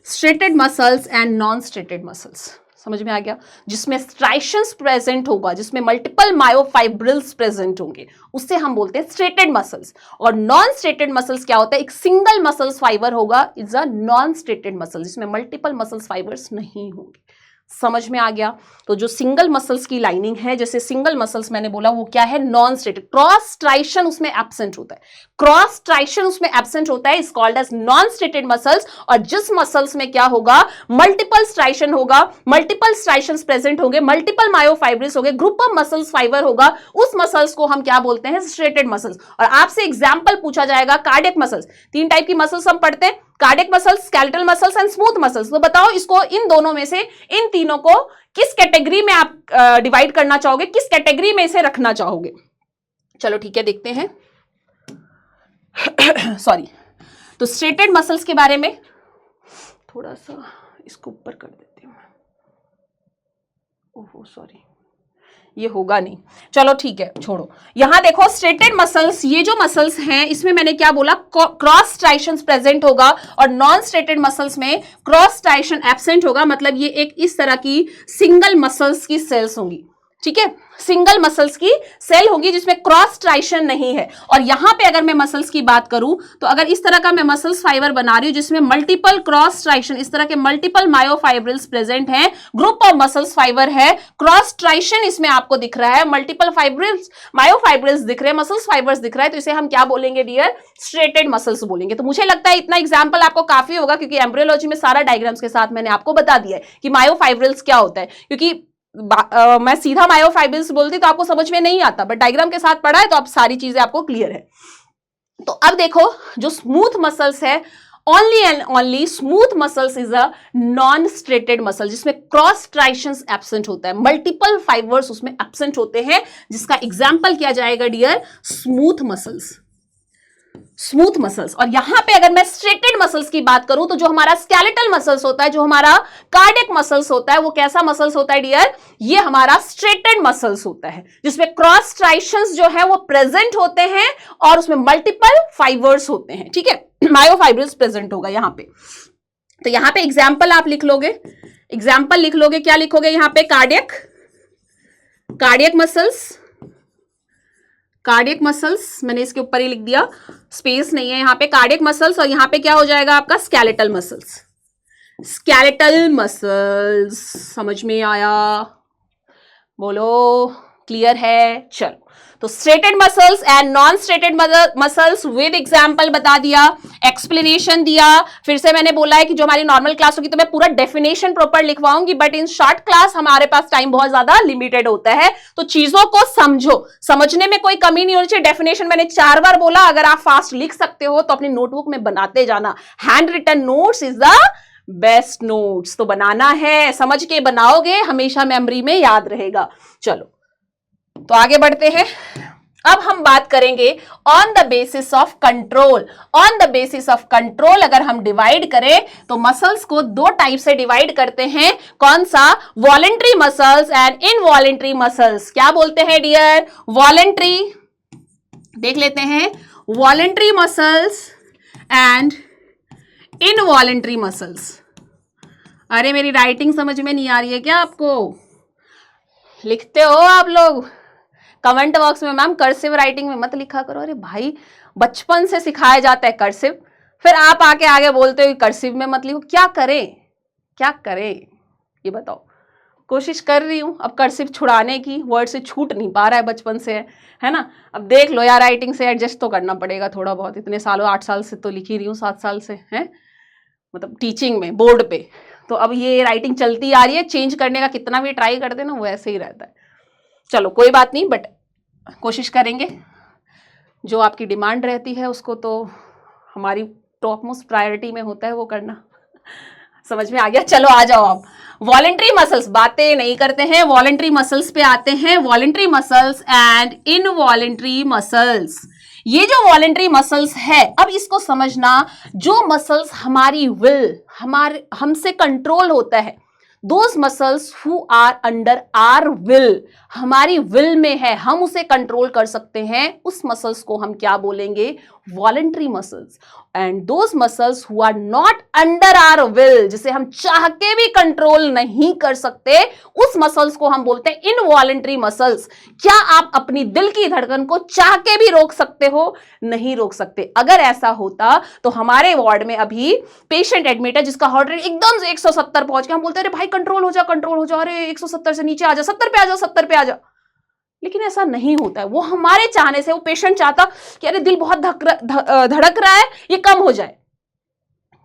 striated muscles and non striated muscles. समझ में आ गया? जिसमें स्ट्राइशंस प्रेजेंट होगा, जिसमें मल्टीपल मायोफाइब्रिल्स प्रेजेंट होंगे, उससे हम बोलते हैं स्ट्रेटेड मसल्स। और नॉन स्ट्रेटेड मसल्स क्या होता है, एक सिंगल मसल्स फाइबर होगा, is a non striated muscle, जिसमें मल्टीपल मसल्स फाइबर्स नहीं होंगे। समझ में आ गया? तो जो सिंगल मसल्स की लाइनिंग है, जैसे सिंगल मसल्स मैंने बोला, वो क्या है, नॉन स्ट्रेटेड। क्रॉस स्ट्राइशन उसमें एब्सेंट होता है, क्रॉस स्ट्राइशन उसमें एब्सेंट होता है, is called as non striated muscles. और जिस मसल्स में क्या होगा, मल्टीपल स्ट्राइशन होगा, मल्टीपल स्ट्राइशंस प्रेजेंट होंगे, मल्टीपल मायोफाइब्रिल्स होंगे, ग्रुप ऑफ मसल्स फाइबर होगा, उस मसल्स को हम क्या बोलते हैं, स्ट्रेटेड मसल्स। और आपसे एग्जांपल पूछा जाएगा, कार्डियक मसल्स, 3 टाइप की मसल्स हम पढ़ते हैं, cardiac muscles, skeletal muscles and smooth muscles. तो बताओ इसको, इन दोनों में से, इन तीनों को किस कैटेगरी में आप डिवाइड करना चाहोगे, किस कैटेगरी में इसे रखना चाहोगे? चलो ठीक है, देखते हैं। सॉरी, तो स्ट्रेटेड मसल्स के बारे में थोड़ा सा इसको ऊपर कर देती हूं। ओहो सॉरी, ये होगा नहीं, चलो ठीक है, छोड़ो। यहां देखो, स्ट्रेटेड मसल्स, ये जो मसल्स हैं, इसमें मैंने क्या बोला, क्रॉस स्ट्राइशंस प्रेजेंट होगा, और नॉन स्ट्रेटेड मसल्स में क्रॉस स्ट्राइशन एब्सेंट होगा। मतलब ये एक इस तरह की सिंगल मसल्स की सेल्स होंगी, ठीक है, सिंगल मसल्स की सेल होगी जिसमें क्रॉस स्ट्राइशन नहीं है। और यहां पे अगर मैं मसल्स की बात करूं, तो अगर इस तरह का मैं मसल्स फाइबर बना रही हूं जिसमें मल्टीपल क्रॉस स्ट्राइशन, इस तरह के मल्टीपल मायोफाइब्रिल्स प्रेजेंट हैं, ग्रुप ऑफ मसल्स फाइबर है, क्रॉस स्ट्राइशन इसमें आपको दिख रहा है, मल्टीपल फाइब्रिल्स, मायोफाइब्रिल्स दिख रहे हैं, मसल्स फाइबर्स दिख रहा है, तो इसे हम क्या बोलेंगे डियर, स्ट्रेटेड मसल्स बोलेंगे। तो मुझे लगता है इतना एग्जाम्पल आपको काफी होगा, क्योंकि एम्ब्रियोलॉजी में सारा डायग्राम्स के साथ मैंने आपको बता दिया है कि मायोफाइब्रिल्स क्या होता है। क्योंकि मैं सीधा मायोफाइब्रिल्स बोलती तो आपको समझ में नहीं आता, बट डायग्राम के साथ पढ़ा है तो अब सारी चीजें आपको क्लियर है। तो अब देखो, जो स्मूथ मसल्स है, only and only smooth muscles is a non striated muscle, जिसमें क्रॉस स्ट्राइशंस एब्सेंट होता है, मल्टीपल फाइबर्स उसमें एब्सेंट होते हैं, जिसका एग्जांपल किया जाएगा dear, smooth muscles, smooth muscles. और यहां पे अगर मैं स्ट्रेटेड मसल्स की बात करूं, तो जो हमारा स्केलेटल मसल्स होता है, जो हमारा कार्डियक मसल्स होता है, वो कैसा मसल्स होता है डियर, ये हमारा स्ट्रेटेड मसल्स होता है, जिसमें क्रॉस स्ट्राइशंस जो है वो प्रेजेंट होते हैं, और उसमें मल्टीपल फाइबर्स होते हैं, ठीक है, मायोफाइब्रिल्स प्रेजेंट होगा यहां पे। तो यहां पे एग्जाम्पल आप लिख लोगे, एग्जाम्पल लिख लोगे, क्या लिखोगे यहां पे, cardiac, cardiac muscles, cardiac muscles, मैंने इसके ऊपर ही लिख दिया, स्पेस नहीं है यहां पे, कार्डियक मसल्स। और यहां पे क्या हो जाएगा आपका, स्केलेटल मसल्स, स्केलेटल मसल्स। समझ में आया? बोलो, क्लियर है? चलो, तो striated muscles and non striated muscles with example बता दिया, एक्सप्लेनेशन दिया। फिर से मैंने बोला है कि जो हमारी नॉर्मल क्लास होगी तो मैं पूरा डेफिनेशन प्रॉपर लिखवाऊंगी, बट इन शॉर्ट क्लास हमारे पास टाइम बहुत ज्यादा लिमिटेड होता है, तो चीजों को समझो, समझने में कोई कमी नहीं होनी चाहिए। डेफिनेशन मैंने 4 बार बोला, अगर आप फास्ट लिख सकते हो तो अपनी नोटबुक में बनाते जाना। Handwritten notes is the best notes, तो बनाना है, समझ के बनाओगे, हमेशा मेमोरी में याद रहेगा। चलो, तो आगे बढ़ते हैं। अब हम बात करेंगे on the basis of control. On the basis of control अगर हम डिवाइड करें तो मसल्स को 2 टाइप से डिवाइड करते हैं। कौन सा? Voluntary muscles and involuntary muscles. क्या बोलते हैं डियर? वॉलेंट्री, देख लेते हैं, voluntary muscles and involuntary muscles. अरे मेरी राइटिंग समझ में नहीं आ रही है क्या आपको? लिखते हो आप लोग कमेंट बॉक्स में, मैम कर्सिव राइटिंग में मत लिखा करो। अरे भाई, बचपन से सिखाया जाता है कर्सिव, फिर आप आके आगे बोलते हो कर्सिव में मत लिखो। क्या करें, क्या करें ये बताओ। कोशिश कर रही हूं अब कर्सिव छुड़ाने की, वर्ड से छूट नहीं पा रहा है, बचपन से है ना। अब देख लो यार, राइटिंग से एडजस्ट तो करना पड़ेगा थोड़ा बहुत। इतने सालों, 8 साल से तो लिख ही रही हूँ, 7 साल से है, मतलब टीचिंग में, बोर्ड पे। तो अब ये राइटिंग चलती आ रही है, चेंज करने का कितना भी ट्राई करते ना वैसे ही रहता है। चलो कोई बात नहीं, बट कोशिश करेंगे। जो आपकी डिमांड रहती है उसको तो हमारी टॉप मोस्ट प्रायोरिटी में होता है वो करना। समझ में आ गया? चलो आ जाओ आप। वॉलेंट्री मसल्स, बातें नहीं करते हैं, वॉलेंट्री मसल्स पे आते हैं। Voluntary muscles and involuntary muscles. ये जो वॉलेंट्री मसल्स है, अब इसको समझना, जो मसल्स हमारी विल, हमसे कंट्रोल होता है, those muscles who are under our will, हमारी विल में है, हम उसे कंट्रोल कर सकते हैं, उस मसल्स को हम क्या बोलेंगे? Voluntary muscles. And those muscles who are not under our will, जिसे हम चाह के भी कंट्रोल नहीं कर सकते, उस मसल्स को हम बोलते हैं इनवॉलेंट्री मसल्स। क्या आप अपनी दिल की धड़कन को चाह के भी रोक सकते हो? नहीं रोक सकते। अगर ऐसा होता तो हमारे वार्ड में अभी पेशेंट एडमिट है जिसका हार्ट रेट एकदम से 170 पहुंच गया, हम बोलते हैं अरे भाई कंट्रोल हो जा, अरे 170 से नीचे आ जा, 70 पे आ जा, 70 पे आ जा। लेकिन ऐसा नहीं होता है। वो हमारे चाहने से, वो पेशेंट चाहता कि अरे दिल बहुत धड़क रहा है, ये कम हो जाए,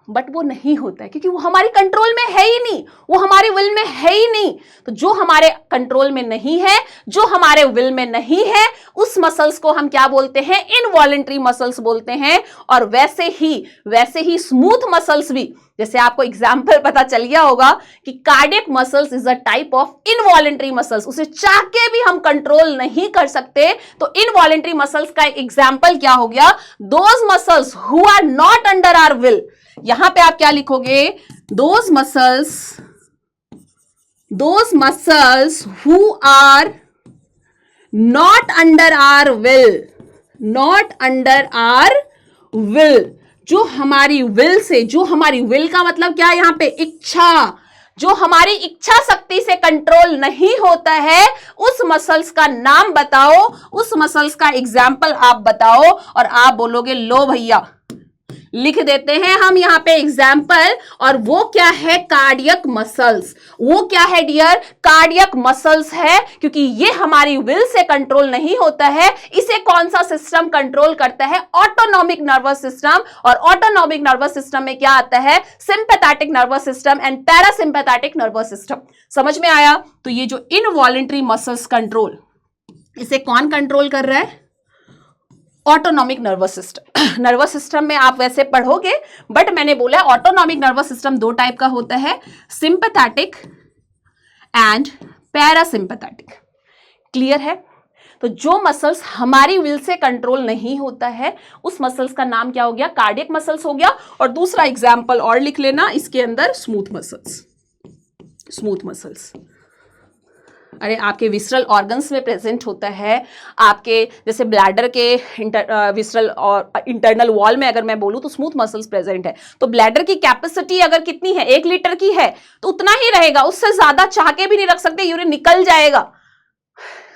बट वो नहीं होता है क्योंकि वो हमारी कंट्रोल में है ही नहीं, वो हमारी विल में है ही नहीं। तो जो हमारे कंट्रोल में नहीं है, जो हमारे विल में नहीं है, उस मसल्स को हम क्या बोलते हैं? इनवॉलेंट्री मसल्स बोलते हैं। और वैसे ही स्मूथ मसल्स भी, जैसे आपको एग्जाम्पल पता चल गया होगा कि cardiac muscles is a type of involuntary muscles, उसे चाह के भी हम कंट्रोल नहीं कर सकते। तो इनवॉलेंट्री मसल्स का एग्जाम्पल क्या हो गया? Those muscles who are not under our will. यहां पे आप क्या लिखोगे? Those muscles who are not under our will, जो हमारी विल से, जो हमारी विल का मतलब क्या है यहां पे? इच्छा, जो हमारी इच्छा शक्ति से कंट्रोल नहीं होता है, उस मसल्स का नाम बताओ, उस मसल्स का एग्जाम्पल आप बताओ। और आप बोलोगे लो भैया, लिख देते हैं हम यहां पे एग्जाम्पल। और वो क्या है? Cardiac muscles. वो क्या है डियर? कार्डियक मसल्स है, क्योंकि ये हमारी विल से कंट्रोल नहीं होता है। इसे कौन सा सिस्टम कंट्रोल करता है? Autonomic nervous system. और ऑटोनॉमिक नर्वस सिस्टम में क्या आता है? Sympathetic nervous system and parasympathetic nervous system. समझ में आया? तो ये जो इनवॉलेंट्री मसल्स कंट्रोल, इसे कौन कंट्रोल कर रहा है? Autonomic nervous system. Nervous system में आप वैसे पढ़ोगे, बट मैंने बोला ऑटोनॉमिक नर्वस सिस्टम दो टाइप का होता है, सिंपैथेटिक एंड पैरासिम्पैथेटिक। क्लियर है? तो जो मसल्स हमारी विल से कंट्रोल नहीं होता है, उस मसल्स का नाम क्या हो गया? कार्डियक मसल्स हो गया। और दूसरा एग्जाम्पल और लिख लेना इसके अंदर, स्मूथ मसल्स। अरे आपके विसरल ऑर्गन्स में प्रेजेंट होता है, आपके जैसे ब्लैडर के विसरल और इंटरनल वॉल में अगर मैं बोलूं तो स्मूथ मसल्स प्रेजेंट है। तो ब्लैडर की कैपेसिटी अगर कितनी है? 1 लीटर की है तो उतना ही रहेगा, उससे ज्यादा चाह के भी नहीं रख सकते, यूरिन निकल जाएगा।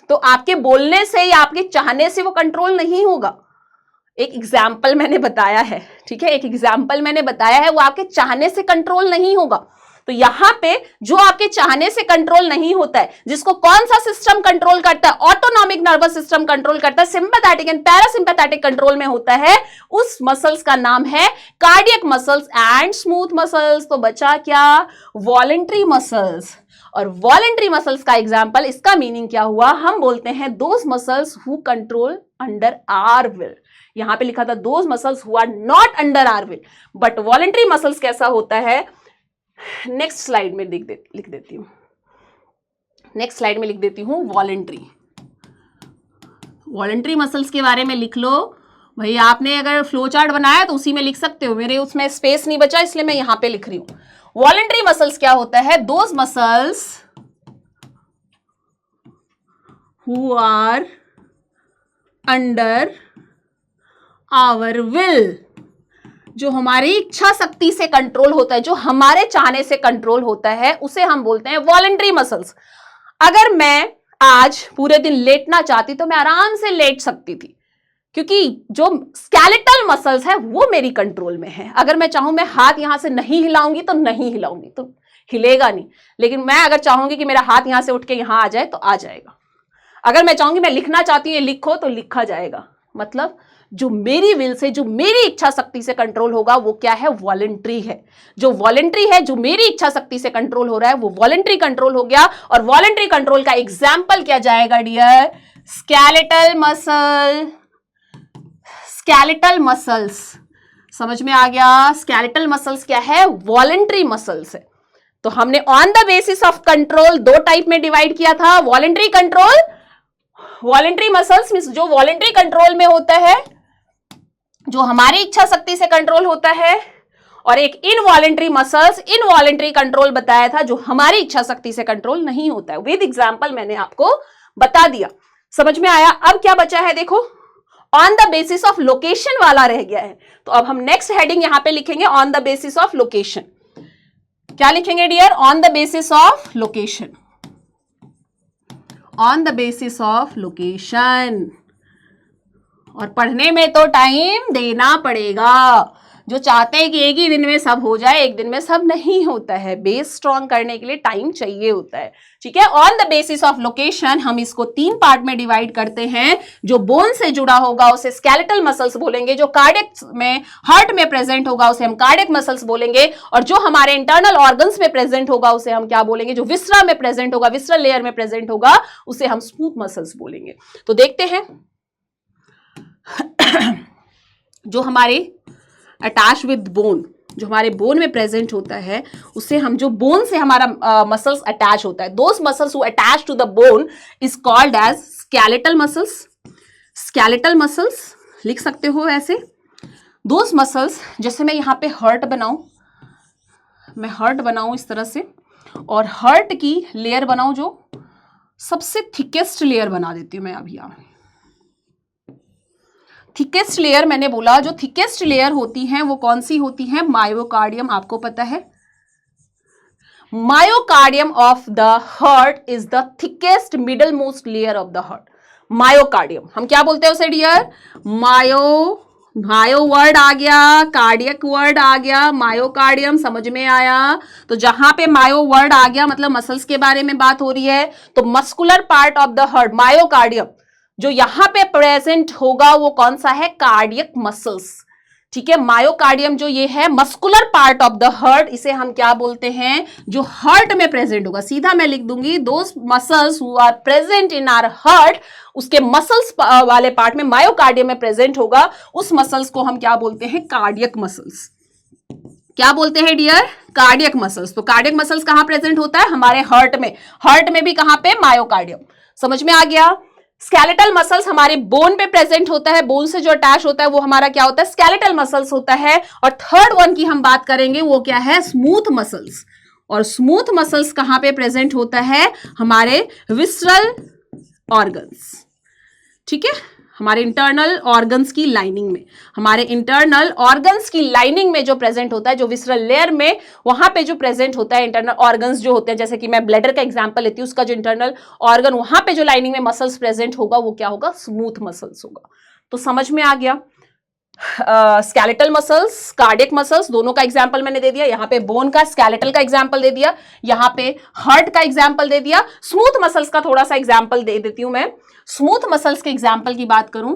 तो आपके बोलने से या आपके चाहने से वो कंट्रोल नहीं होगा। एक एग्जाम्पल मैंने बताया है, ठीक है, एक एग्जाम्पल मैंने बताया है, वो आपके चाहने से कंट्रोल नहीं होगा। तो यहां पे जो आपके चाहने से कंट्रोल नहीं होता है, जिसको कौन सा सिस्टम कंट्रोल करता है? ऑटोनॉमिक नर्वस सिस्टम कंट्रोल करता है, सिंपैथेटिक एंड पैरासिम्पैथेटिक कंट्रोल में होता है, उस मसल्स का नाम है cardiac muscles and smooth muscles. तो बचा क्या? Voluntary muscles. और वॉलेंट्री मसल्स का एग्जाम्पल, इसका मीनिंग क्या हुआ? हम बोलते हैं those muscles who control under our will. यहां पे लिखा था those muscles who are not under our will, but voluntary muscles कैसा होता है? नेक्स्ट स्लाइड में लिख देती हूं, नेक्स्ट स्लाइड में लिख देती हूं वॉलेंट्री मसल्स के बारे में लिख लो भाई। आपने अगर फ्लो चार्ट बनाया तो उसी में लिख सकते हो, मेरे उसमें स्पेस नहीं बचा इसलिए मैं यहां पे लिख रही हूं। वॉलेंट्री मसल्स क्या होता है? Those muscles who are under our will, जो हमारी इच्छा शक्ति से कंट्रोल होता है, जो हमारे चाहने से कंट्रोल होता है, उसे हम बोलते हैं वॉलेंट्री मसल्स। अगर मैं आज पूरे दिन लेटना चाहती तो मैं आराम से लेट सकती थी, क्योंकि जो स्केलेटल मसल्स है वो मेरी कंट्रोल में है। अगर मैं चाहूं मैं हाथ यहां से नहीं हिलाऊंगी तो नहीं हिलाऊंगी, तो हिलेगा नहीं। लेकिन मैं अगर चाहूंगी कि मेरा हाथ यहां से उठ के यहां आ जाए तो आ जाएगा। अगर मैं चाहूंगी मैं लिखना चाहती हूं लिखो तो लिखा जाएगा। मतलब जो मेरी विल से, जो मेरी इच्छा शक्ति से कंट्रोल होगा वो क्या है? वॉलेंट्री है। जो वॉलेंट्री है, जो मेरी इच्छा शक्ति से कंट्रोल हो रहा है वो वॉलेंट्री कंट्रोल हो गया। और वॉलेंट्री कंट्रोल का एग्जाम्पल क्या जाएगा डियर? Skeletal muscles. समझ में आ गया? स्केलेटल मसल्स क्या है? वॉलेंट्री मसल्स है। तो हमने on the basis of control दो टाइप में डिवाइड किया था, voluntary control, voluntary muscles means जो वॉलेंट्री कंट्रोल में होता है, जो हमारी इच्छा शक्ति से कंट्रोल होता है, और एक इनवॉलेंट्री मसल्स, इनवॉलेंट्री कंट्रोल बताया था जो हमारी इच्छा शक्ति से कंट्रोल नहीं होता है। विद एग्जांपल मैंने आपको बता दिया, समझ में आया। अब क्या बचा है देखो, on the basis of location वाला रह गया है। तो अब हम नेक्स्ट हेडिंग यहां पे लिखेंगे on the basis of location. क्या लिखेंगे dear? On the basis of location, on the basis of location. और पढ़ने में तो टाइम देना पड़ेगा। जो चाहते हैं कि एक ही दिन में सब हो जाए, एक दिन में सब नहीं होता है। बेस स्ट्रॉन्ग करने के लिए टाइम चाहिए होता है, ठीक है। On the basis of location हम इसको 3 पार्ट में डिवाइड करते हैं। जो बोन से जुड़ा होगा उसे स्केलेटल मसल्स बोलेंगे, जो कार्डियक में, हार्ट में प्रेजेंट होगा उसे हम कार्डियक मसल्स बोलेंगे, और जो हमारे इंटरनल ऑर्गन्स में प्रेजेंट होगा उसे हम क्या बोलेंगे? जो विसरा में प्रेजेंट होगा, विसरल लेयर में प्रेजेंट होगा, उसे हम स्मूथ मसल्स बोलेंगे। तो देखते हैं जो हमारे अटैच विद बोन, जो हमारे बोन में प्रेजेंट होता है, उसे हम, जो बोन से हमारा मसल्स अटैच होता है, those muscles who attach to the bone is called as skeletal muscles. Skeletal muscles लिख सकते हो ऐसे। दोस मसल्स, जैसे मैं यहां पे हार्ट बनाऊं, मैं हार्ट बनाऊं इस तरह से, और हार्ट की लेयर बनाऊं जो सबसे थिकेस्ट लेयर बना देती हूं मैं अभी यहां। थिकेस्ट लेयर मैंने बोला, जो थिकेस्ट लेयर होती हैं वो कौन सी होती हैं? मायोकार्डियम, आपको पता है। Myocardium of the heart is the thickest middle most layer of the heart. Myocardium हम क्या बोलते हैं उसे डियर? मायो वर्ड आ गया, कार्डियक वर्ड आ गया, मायोकार्डियम समझ में आया। तो जहां पे मायो वर्ड आ गया मतलब मसल्स के बारे में बात हो रही है। तो muscular part of the heart, myocardium, जो यहां पे प्रेजेंट होगा वो कौन सा है? कार्डियक मसल्स, ठीक है। मायोकार्डियम जो ये है muscular part of the heart, इसे हम क्या बोलते हैं? जो हार्ट में प्रेजेंट होगा। सीधा मैं लिख दूंगी, those muscles who are present in our heart, उसके मसल्स वाले पार्ट में मायोकार्डियम में प्रेजेंट होगा, उस मसल्स को हम क्या बोलते हैं? Cardiac muscles. क्या बोलते हैं डियर? Cardiac muscles. तो कार्डियक मसल्स कहां प्रेजेंट होता है? हमारे हार्ट में। हार्ट में भी कहां पे? मायोकार्डियम। समझ में आ गया। स्केलेटल मसल्स हमारे बोन पे प्रेजेंट होता है, बोन से जो अटैच होता है वो हमारा क्या होता है? स्केलेटल मसल्स होता है। और थर्ड वन की हम बात करेंगे, वो क्या है? Smooth muscles. और स्मूथ मसल्स कहां पे प्रेजेंट होता है? हमारे विसरल ऑर्गन्स, ठीक है, हमारे इंटरनल ऑर्गन्स की लाइनिंग में। हमारे इंटरनल ऑर्गन्स की लाइनिंग में जो प्रेजेंट होता है, जो विसरल लेयर में, वहां पे जो प्रेजेंट होता है इंटरनल ऑर्गन्स जो होते हैं, जैसे कि मैं ब्लैडर का एग्जांपल लेती हूँ, उसका जो इंटरनल ऑर्गन, वहां पे जो लाइनिंग में मसल्स प्रेजेंट होगा वो क्या होगा? स्मूथ मसल्स होगा। तो समझ में आ गया। स्केलेटल मसल्स, कार्डियक मसल्स, दोनों का एग्जांपल मैंने दे दिया। यहाँ पे बोन का, स्केलेटल का एग्जांपल दे दिया, यहाँ पे हार्ट का एग्जांपल दे दिया। स्मूथ मसल्स का थोड़ा सा एग्जांपल दे देती हूं मैं। स्मूथ मसल्स के एग्जांपल की बात करूं,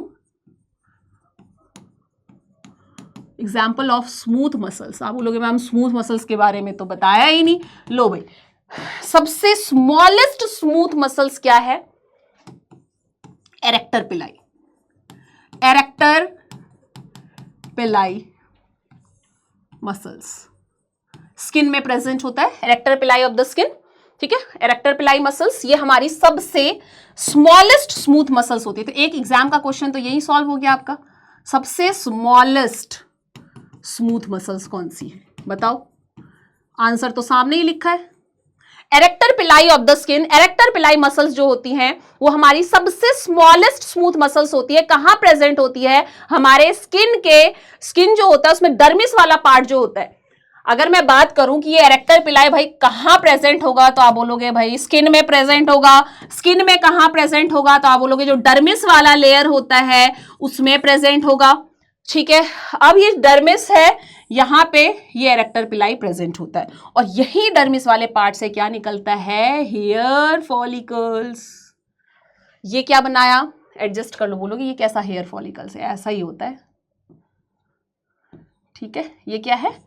एग्जांपल ऑफ स्मूथ मसल्स, आप बोलोगे मैम स्मूथ मसल्स के बारे में तो बताया ही नहीं। लो भाई, सबसे स्मॉलेस्ट स्मूथ मसल्स क्या है? एरेक्टर पिलाई। एरेक्टर पिलाई मसल्स स्किन में प्रेजेंट होता है। एरेक्टर पिलाई ऑफ द स्किन, ठीक है। एरेक्टर पिलाई मसल्स ये हमारी सबसे स्मॉलेस्ट स्मूथ मसल्स होती है। तो एक एग्जाम का क्वेश्चन तो यही सॉल्व हो गया आपका। सबसे स्मॉलेस्ट स्मूथ मसल्स कौन सी है? बताओ। आंसर तो सामने ही लिखा है, एरेक्टर पिलाई ऑफ द स्किन। एरेक्टर पिलाई मसल्स जो होती हैं वो हमारी सबसे स्मॉलेस्ट स्मूथ मसल्स होती है। कहां प्रेजेंट होती है? हमारे स्किन जो होता है उसमें डर्मिस वाला पार्ट जो होता है। अगर मैं बात करूं कि ये एरेक्टर पिलाई भाई कहां प्रेजेंट होगा, तो आप बोलोगे भाई स्किन में प्रेजेंट होगा। स्किन में कहां प्रेजेंट होगा? तो आप बोलोगे जो डर्मिस वाला लेयर होता है उसमें प्रेजेंट होगा, ठीक है। अब ये डर्मिस है, यहां पे ये एरेक्टर पिलाई प्रेजेंट होता है, और यही डर्मिस वाले पार्ट से क्या निकलता है? Hair follicles. ये क्या बनाया? एडजस्ट कर लो, बोलोगे ये कैसा हेयर फॉलिकल्स है? ऐसा ही होता है, ठीक है। ये क्या है?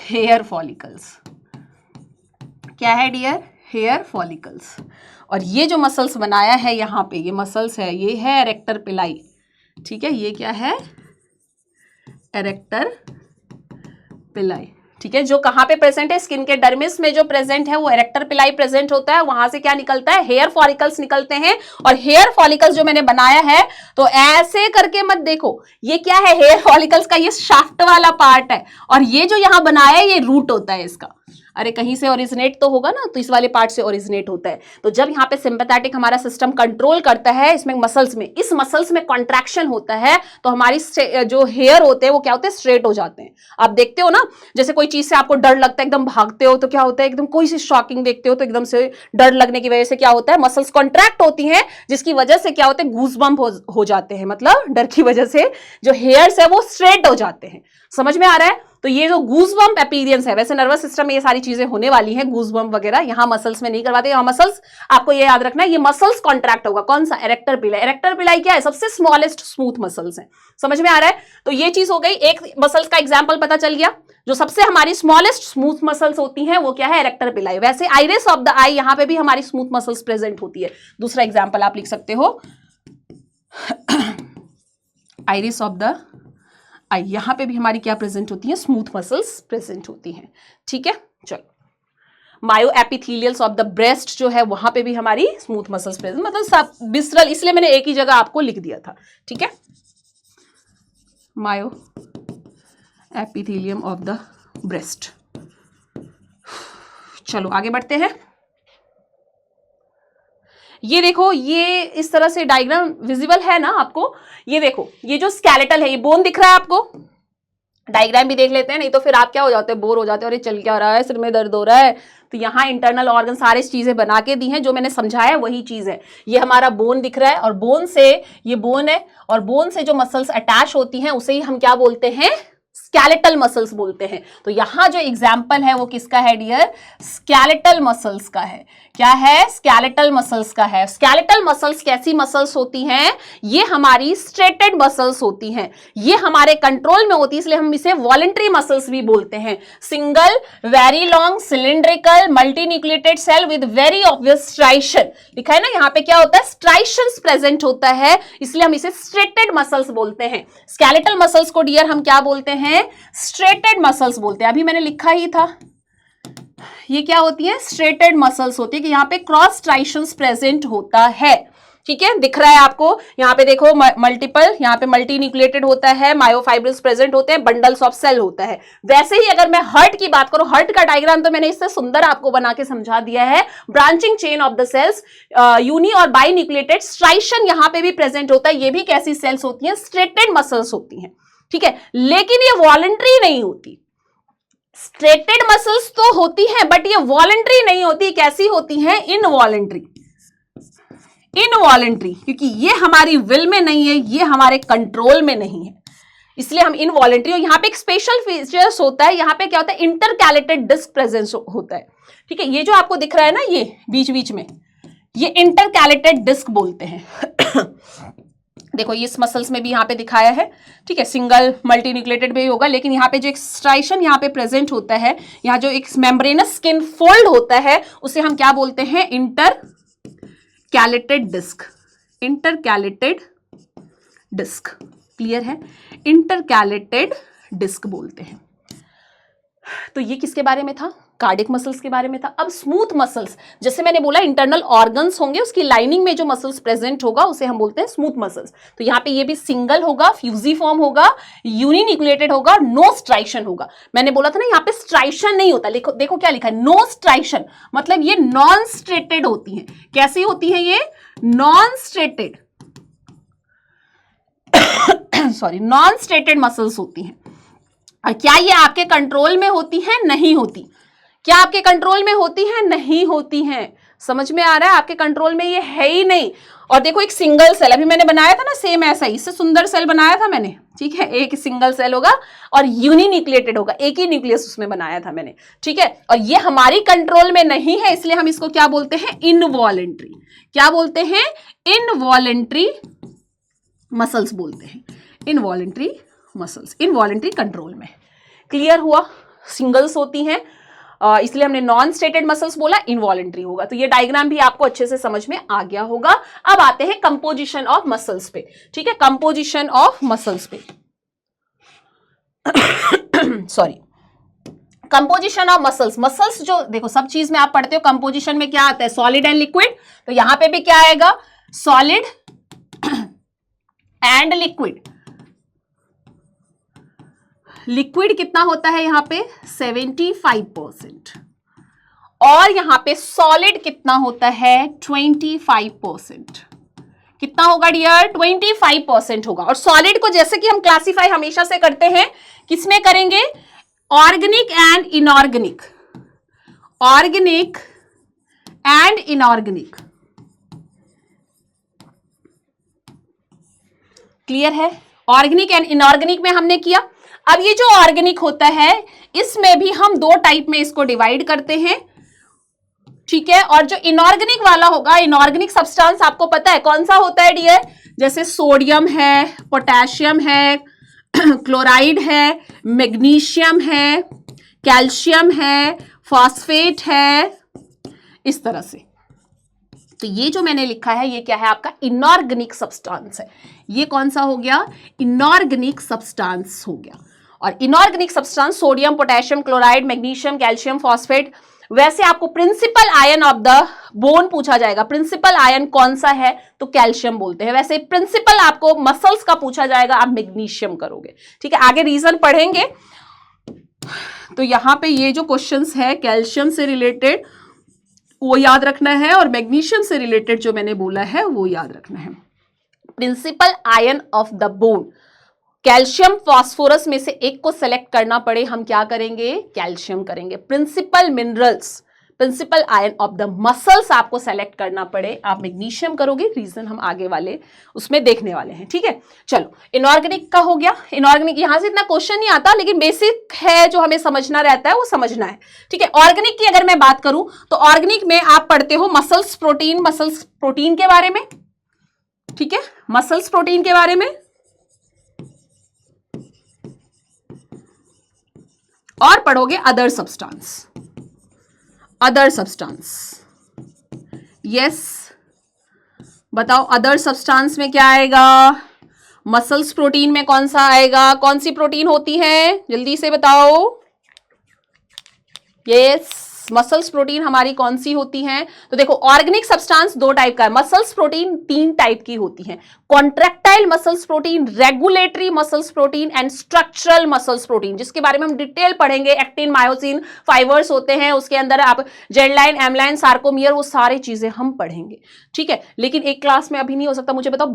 Hair follicles. क्या है डियर? Hair follicles. और ये जो मसल्स बनाया है यहां पे, ये मसल्स है, ये है एरेक्टर पिलाई, ठीक है। ये क्या है? एरेक्टर पिलाई, ठीक है, जो कहां पे प्रेजेंट है, स्किन के डर्मिस में जो प्रेजेंट है वो एरेक्टर पिलाई प्रेजेंट होता है, वहां से क्या निकलता है, हेयर फॉलिकल्स निकलते हैं। और हेयर फॉलिकल्स जो मैंने बनाया है, तो ऐसे करके मत देखो, ये क्या है, हेयर फॉलिकल्स का ये शाफ्ट वाला पार्ट है, और ये जो यहां बनाया है ये रूट होता है इसका। अरे कहीं से ओरिजिनेट तो होगा ना, तो इस वाले पार्ट से ओरिजिनेट होता है। तो जब यहाँ पे सिंपैथेटिक हमारा सिस्टम कंट्रोल करता है इसमें मसल्स में, इस मसल्स में कॉन्ट्रैक्शन होता है, तो हमारी जो हेयर होते हैं वो क्या होते हैं, स्ट्रेट हो जाते हैं। आप देखते हो ना, जैसे कोई चीज से आपको डर लगता है, एकदम भागते हो तो क्या होता है, एकदम कोई सी शॉकिंग देखते हो तो एकदम से डर लगने की वजह से क्या होता है, मसल्स कॉन्ट्रैक्ट होती हैं, जिसकी वजह से क्या होता है, गूज़बम्प हो जाते हैं, मतलब डर की वजह से जो हेयर्स है वो स्ट्रेट हो जाते हैं। समझ में आ रहा है? तो ये जो गूज़बम्प अपीयरेंस है, वैसे नर्वस सिस्टम में ये सारी चीजें होने वाली हैं, गूज़बम्प वगैरह यहां मसल्स में नहीं करवाते। यहां मसल्स, आपको ये याद रखना है, ये मसल्स कॉन्ट्रैक्ट होगा। कौन सा, एरेक्टर पिलाई। एरेक्टर पिलाई क्या है, सबसे स्मॉलेस्ट स्मूथ मसल्स है। समझ में आ रहा है? तो ये चीज हो गई, एक मसल्स का एग्जाम्पल पता चल गया। जो सबसे हमारी स्मॉलेस्ट स्मूथ मसल्स होती हैं वो क्या है, एरेक्टर पिलाई। वैसे आइरिस ऑफ द आई, यहां पे भी हमारी स्मूथ मसल्स प्रेजेंट होती है। दूसरा एग्जाम्पल आप लिख सकते हो, आइरिस ऑफ द आई, यहां पे भी हमारी क्या प्रेजेंट होती है, स्मूथ मसल्स प्रेजेंट होती हैं। ठीक है, चलो। मायो एपिथेलियल्स ऑफ द ब्रेस्ट जो है वहां पे भी हमारी स्मूथ मसल्स प्रेजेंट, मतलब सब विसरल, इसलिए मैंने एक ही जगह आपको लिख दिया था। ठीक है, मायो एपिथेलियम ऑफ द ब्रेस्ट। चलो आगे बढ़ते हैं। ये देखो, ये इस तरह से डायग्राम विजिबल है ना आपको। ये देखो, ये जो स्केलेटल है, ये बोन दिख रहा है आपको। डायग्राम भी देख लेते हैं, नहीं तो फिर आप क्या हो जाते हैं, बोर हो जाते हैं, और ये चल क्या रहा है, सिर में दर्द हो रहा है। तो यहाँ इंटरनल ऑर्गन सारी चीजें बना के दी हैं, जो मैंने समझाया वही चीज है। ये हमारा बोन दिख रहा है, और बोन से, ये बोन है, और बोन से जो मसल्स अटैच होती हैं उसे ही हम क्या बोलते हैं, स्केलेटल मसल्स बोलते हैं। तो यहां जो एग्जाम्पल है वो किसका है डियर, स्केलेटल मसल्स का है। क्या है, स्केलेटल मसल्स का है। स्केलेटल मसल्स कैसी मसल्स होती हैं, ये हमारी स्ट्रेटेड मसल्स होती हैं, ये हमारे कंट्रोल में होती है, इसलिए हम इसे वॉलंटरी मसल्स भी बोलते हैं। Single very long cylindrical multinucleated cell with very obvious striation, लिखा है ना, यहाँ पे क्या होता है, स्ट्राइशंस प्रेजेंट होता है, इसलिए हम इसे स्ट्रेटेड मसल्स बोलते हैं। स्केलेटल मसल्स को डियर हम क्या बोलते हैं, स्ट्रेटेड मसल्स बोलते हैं। अभी मैंने लिखा ही था, ये क्या होती है, स्ट्रेटेड मसल्स होती है, कि यहाँ पे क्रॉस स्ट्राइशंस प्रेजेंट होता है। ठीक है, दिख रहा है आपको, यहाँ पे देखो मल्टीपल, यहाँ पे मल्टी न्यूक्लिएटेड होता है, मायोफाइब्रिल्स प्रेजेंट होते हैं, बंडल्स ऑफ सेल होता है। वैसे ही अगर मैं हर्ट की बात करूं, हर्ट का डायग्राम तो मैंने इससे सुंदर आपको बना के समझा दिया है। Branching chain of the cells, uni और बाई न्यूक्लिएटेड स्ट्राइशन यहाँ पे भी प्रेजेंट होता है। ये भी कैसी सेल्स होती है, स्ट्रेटेड मसल्स होती हैं। ठीक है, लेकिन ये वॉलंटरी नहीं होती। स्ट्रेटेड मसल्स तो होती हैं, बट ये वॉलंटरी नहीं होती। कैसी होती हैं, इनवॉलंटरी। इनवॉलंटरी, क्योंकि ये हमारी विल में नहीं है, ये हमारे कंट्रोल में नहीं है, इसलिए हम इनवॉलंटरी। और यहां पे एक स्पेशल फीचर्स होता है, यहां पे क्या होता है, इंटरकैलेटेड डिस्क प्रेजेंस होता है। ठीक है, ये जो आपको दिख रहा है ना, ये बीच बीच में, ये इंटरकैलेटेड डिस्क बोलते हैं। देखो, ये इस मसल्स में भी यहाँ पे दिखाया है। ठीक है, सिंगल मल्टी न्यूक्लिएटेड भी होगा, लेकिन यहाँ पे जो एक स्ट्राइशन यहाँ पे प्रेजेंट होता है, यहाँ जो एक मेम्ब्रेनस स्किन फोल्ड होता है, उसे हम क्या बोलते हैं, intercalated disc. Intercalated disc, clear है, इंटरकैलेटेड डिस्क बोलते हैं। तो ये किसके बारे में था, कार्डियक मसल्स के बारे में था। अब स्मूथ मसल्स, जैसे मैंने बोला इंटरनल ऑर्गन्स होंगे, उसकी लाइनिंग में जो मसल्स प्रेजेंट होगा उसे हम बोलते हैं स्मूथ मसल्स। तो यहाँ पे ये भी सिंगल होगा, फ्यूजिफॉर्म होगा, यूनिन्यूक्लिएटेड होगा, नो स्ट्राइशन होगा। मैंने बोला था ना, यहाँ पे स्ट्राइशन नहीं होता। देखो क्या लिखा है, नो स्ट्राइशन, मतलब ये नॉन स्ट्रेटेड होती है। कैसी होती है ये, non striated, sorry, non striated muscles होती हैं। और क्या ये आपके कंट्रोल में होती हैं, नहीं होती। क्या आपके कंट्रोल में होती है, नहीं होती हैं। समझ में आ रहा है, आपके कंट्रोल में ये है ही नहीं। और देखो, एक सिंगल सेल अभी मैंने बनाया था ना, सेम ऐसा ही, इससे सुंदर सेल बनाया था मैंने। ठीक है, एक सिंगल सेल होगा और यूनिन्यूक्लिएटेड होगा, एक ही न्यूक्लियस उसमें बनाया था मैंने। ठीक है, और ये हमारी कंट्रोल में नहीं है, इसलिए हम इसको क्या बोलते हैं, इनवॉलंटरी। क्या बोलते हैं, इनवॉलंटरी मसल्स बोलते हैं, इनवॉलंटरी मसल्स, इनवॉलंटरी कंट्रोल में। क्लियर हुआ, सिंगल्स होती हैं, इसलिए हमने नॉन स्टेटेड मसल्स बोला, इनवॉलंटरी होगा। तो ये डायग्राम भी आपको अच्छे से समझ में आ गया होगा। अब आते हैं कंपोजिशन ऑफ मसल्स पे। ठीक है, कंपोजिशन ऑफ मसल्स पे sorry, composition of muscles, muscles जो देखो सब चीज में आप पढ़ते हो कंपोजिशन में क्या आता है, सॉलिड एंड लिक्विड, तो यहां पे भी क्या आएगा, सॉलिड एंड लिक्विड। लिक्विड कितना होता है यहां पे 75% और यहां पे सॉलिड कितना होता है 25%। कितना होगा डियर 25% होगा। और सॉलिड को जैसे कि हम क्लासिफाई हमेशा से करते हैं, किसमें करेंगे, organic and inorganic, organic and inorganic. Clear है, ऑर्गेनिक एंड इनऑर्गेनिक में हमने किया। अब ये जो ऑर्गेनिक होता है इसमें भी हम दो टाइप में इसको डिवाइड करते हैं, ठीक है। और जो इनऑर्गेनिक वाला होगा, इनऑर्गेनिक सब्सटेंस आपको पता है कौन सा होता है डियर, जैसे सोडियम है, पोटेशियम है, क्लोराइड है, मैग्नीशियम है, कैल्शियम है, फॉस्फेट है, इस तरह से। तो ये जो मैंने लिखा है ये क्या है आपका इनऑर्गेनिक सब्सटेंस है। ये कौन सा हो गया, इनऑर्गेनिक सब्सटेंस हो गया। और inorganic substance sodium, potassium, chloride, magnesium, calcium, phosphate. वैसे आपको principal ion of the bone पूछा जाएगा, प्रिंसिपल आयन कौन सा है तो कैल्शियम बोलते हैं। वैसे प्रिंसिपल आपको मसल्स का पूछा जाएगा, आप मैग्नीशियम करोगे, ठीक है। आगे रीजन पढ़ेंगे। तो यहां पे ये जो क्वेश्चंस है कैल्शियम से रिलेटेड वो याद रखना है और मैग्नीशियम से रिलेटेड जो मैंने बोला है वो याद रखना है। Principal ion of the bone, calcium phosphorus में से एक को सेलेक्ट करना पड़े, हम क्या करेंगे, कैल्शियम करेंगे। Principal minerals, principal ion of the muscles आपको सेलेक्ट करना पड़े, आप मैग्नीशियम करोगे। रीजन हम आगे वाले उसमें देखने वाले हैं, ठीक है। चलो इनऑर्गेनिक का हो गया। इनऑर्गेनिक यहां से इतना क्वेश्चन नहीं आता, लेकिन बेसिक है जो हमें समझना रहता है वो समझना है, ठीक है। ऑर्गेनिक की अगर मैं बात करूं तो ऑर्गेनिक में आप पढ़ते हो मसल्स प्रोटीन, मसल्स प्रोटीन के बारे में, ठीक है, मसल्स प्रोटीन के बारे में, और पढ़ोगे other substance, other substance. Yes बताओ अदर सब्सटेंस में क्या आएगा, मसल्स प्रोटीन में कौन सा आएगा, कौन सी प्रोटीन होती है, जल्दी से बताओ। यस मसल्स प्रोटीन हमारी कौन सी होती हैं, तो देखो ऑर्गेनिक सब्सटेंस दो टाइप का है, मसल्स प्रोटीन तीन टाइप की होती हैं, contractile muscles protein, regulatory muscles protein and structural muscles protein, जिसके बारे में हम डिटेल पढ़ेंगे। एक्टिन, मायोसिन, फाइबर्स होते हैं, उसके अंदर आप जेडलाइन, एमलाइन, सार्कोमियर, वो सारी चीजें हम पढ़ेंगे, ठीक है। लेकिन एक क्लास में अभी नहीं हो सकता। मुझे बताओ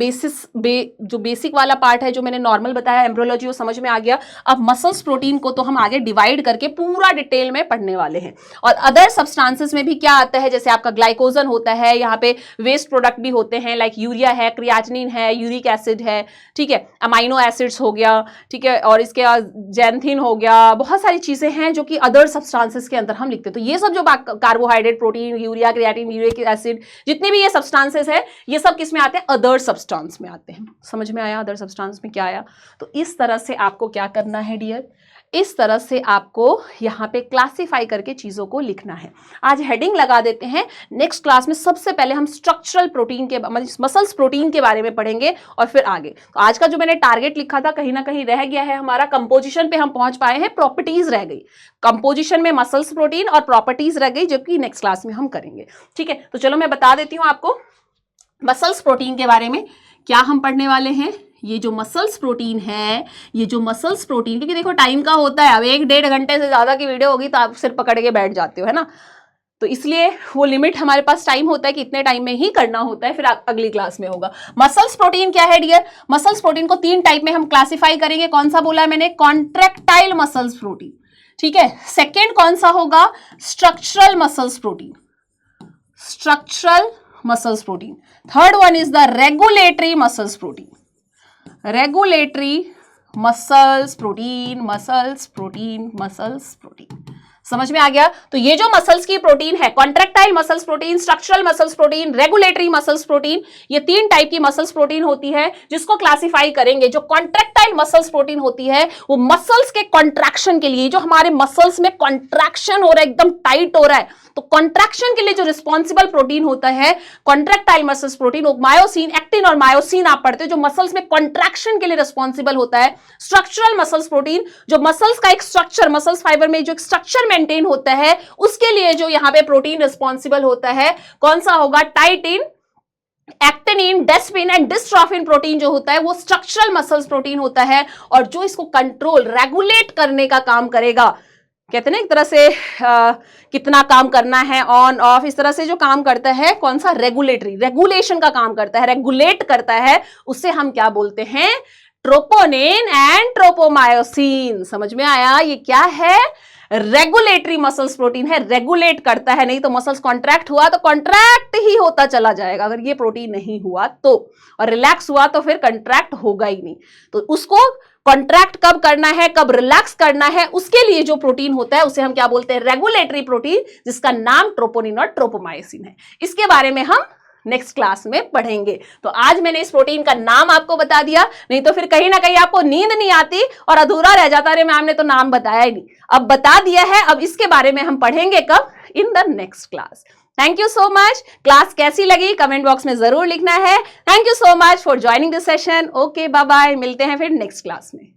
जो बेसिक वाला पार्ट है जो मैंने नॉर्मल बताया एम्ब्रियोलॉजी, वो समझ में आ गया। अब मसल्स प्रोटीन को तो हम आगे डिवाइड करके पूरा डिटेल में पढ़ने वाले हैं। और अदर सब्सटेंसेस में भी क्या आता है, जैसे आपका ग्लाइकोजन होता है, यहाँ पे वेस्ट प्रोडक्ट भी होते हैं, लाइक यूरिया है, क्रिएटिनिन है, यूरिक एसिड है, ठीक है, अमाइनो एसिड्स हो गया, ठीक है, और इसके जैंथिन हो गया, बहुत सारी चीजें हैं जो कि अदर सब्सटेंसेस के अंदर हम लिखते हैं। तो ये सब जो carbohydrate, protein, urea, creatine, uric acid, जितने भी ये सब्सटेंसेस है, ये सब किस में आते हैं, अदर सब्सटेंस में आते हैं। समझ में आया अदर सब्सटेंस में क्या आया। तो इस तरह से आपको क्या करना है डियर, इस तरह से आपको यहाँ पे क्लासिफाई करके चीजों को लिखना है। आज हेडिंग लगा देते हैं, नेक्स्ट क्लास में सबसे पहले हम स्ट्रक्चरल प्रोटीन के, मसल्स प्रोटीन के बारे में पढ़ेंगे और फिर आगे। तो आज का जो मैंने टारगेट लिखा था कहीं ना कहीं रह गया है हमारा, कंपोजिशन पे हम पहुंच पाए हैं, प्रॉपर्टीज रह गई। कंपोजिशन में मसल्स प्रोटीन और प्रॉपर्टीज रह गई, जबकि नेक्स्ट क्लास में हम करेंगे, ठीक है। तो चलो मैं बता देती हूँ आपको मसल्स प्रोटीन के बारे में क्या हम पढ़ने वाले हैं। ये जो मसल्स प्रोटीन है, ये जो मसल्स प्रोटीन, क्योंकि देखो टाइम का होता है, अब 1-1.5 घंटे से ज्यादा की वीडियो होगी तो आप सिर पकड़ के बैठ जाते हो, है ना। तो इसलिए वो लिमिट हमारे पास टाइम होता है कि इतने टाइम में ही करना होता है, फिर अगली क्लास में होगा। मसल्स प्रोटीन क्या है डियर, मसल्स प्रोटीन को 3 टाइप में हम क्लासिफाई करेंगे। कौन सा बोला है मैंने, कॉन्ट्रैक्टाइल मसल्स प्रोटीन, ठीक है। सेकेंड कौन सा होगा, structural muscles protein, structural muscles protein. Third one is the regulatory muscles protein, regulatory muscles protein, muscles protein, muscles protein. समझ में आ गया। तो ये जो मसल्स की प्रोटीन है, contractile muscles protein, structural muscles protein, regulatory muscles protein, ये 3 टाइप की मसल्स प्रोटीन होती है जिसको क्लासिफाई करेंगे। जो कॉन्ट्रैक्टाइल मसल्स प्रोटीन होती है वो मसल्स के कॉन्ट्रैक्शन के लिए, जो हमारे मसल्स में कॉन्ट्रैक्शन हो रहा है, एकदम टाइट हो रहा है, तो कॉन्ट्रैक्शन के लिए जो रिस्पॉन्सिबल प्रोटीन होता है contractile muscles protein, myosin, actin और मायोसिन आप पढ़ते हो, जो मसल्स में कॉन्ट्रैक्शन के लिए रिस्पॉन्सिबल होता है। स्ट्रक्चरल मसल्स प्रोटीन, जो मसल्स का एक स्ट्रक्चर, मसल्स फाइबर में जो एक स्ट्रक्चर मेंटेन होता है उसके लिए जो यहां पे प्रोटीन रिस्पॉन्सिबल होता है कौन सा होगा, titin, actinin, desmin and dystrophin protein जो होता है वो स्ट्रक्चरल मसल्स प्रोटीन होता है, और जो इसको कंट्रोल रेगुलेट करने का काम करेगा, कहते हैं ना एक तरह से कितना काम करना है, ऑन ऑफ, इस तरह से जो काम करता है कौन सा, रेगुलेटरी, रेगुलेशन का काम करता है, रेगुलेट करता है, उससे हम क्या बोलते हैं, ट्रोपोनिन एंड ट्रोपोमायोसिन। समझ में आया, ये क्या है, रेगुलेटरी मसल्स प्रोटीन है, रेगुलेट करता है, नहीं तो मसल्स कॉन्ट्रैक्ट हुआ तो कॉन्ट्रैक्ट ही होता चला जाएगा अगर ये प्रोटीन नहीं हुआ तो, और रिलैक्स हुआ तो फिर कॉन्ट्रैक्ट होगा ही नहीं। तो उसको कॉन्ट्रैक्ट कब करना है, कब रिलैक्स करना है, उसके लिए जो प्रोटीन होता है उसे हम क्या बोलते हैं, रेगुलेटरी प्रोटीन, जिसका नाम ट्रोपोनिन और ट्रोपोमायोसिन है। इसके बारे में हम नेक्स्ट क्लास में पढ़ेंगे। तो आज मैंने इस प्रोटीन का नाम आपको बता दिया, नहीं तो फिर कहीं ना कहीं आपको नींद नहीं आती और अधूरा रह जाता, अरे मैम ने तो नाम बताया ही नहीं। अब बता दिया है, अब इसके बारे में हम पढ़ेंगे कब, in the next class. Thank you so much. Class कैसी लगी कमेंट बॉक्स में जरूर लिखना है। Thank you so much for joining this session. Okay, bye bye, मिलते हैं फिर नेक्स्ट क्लास में।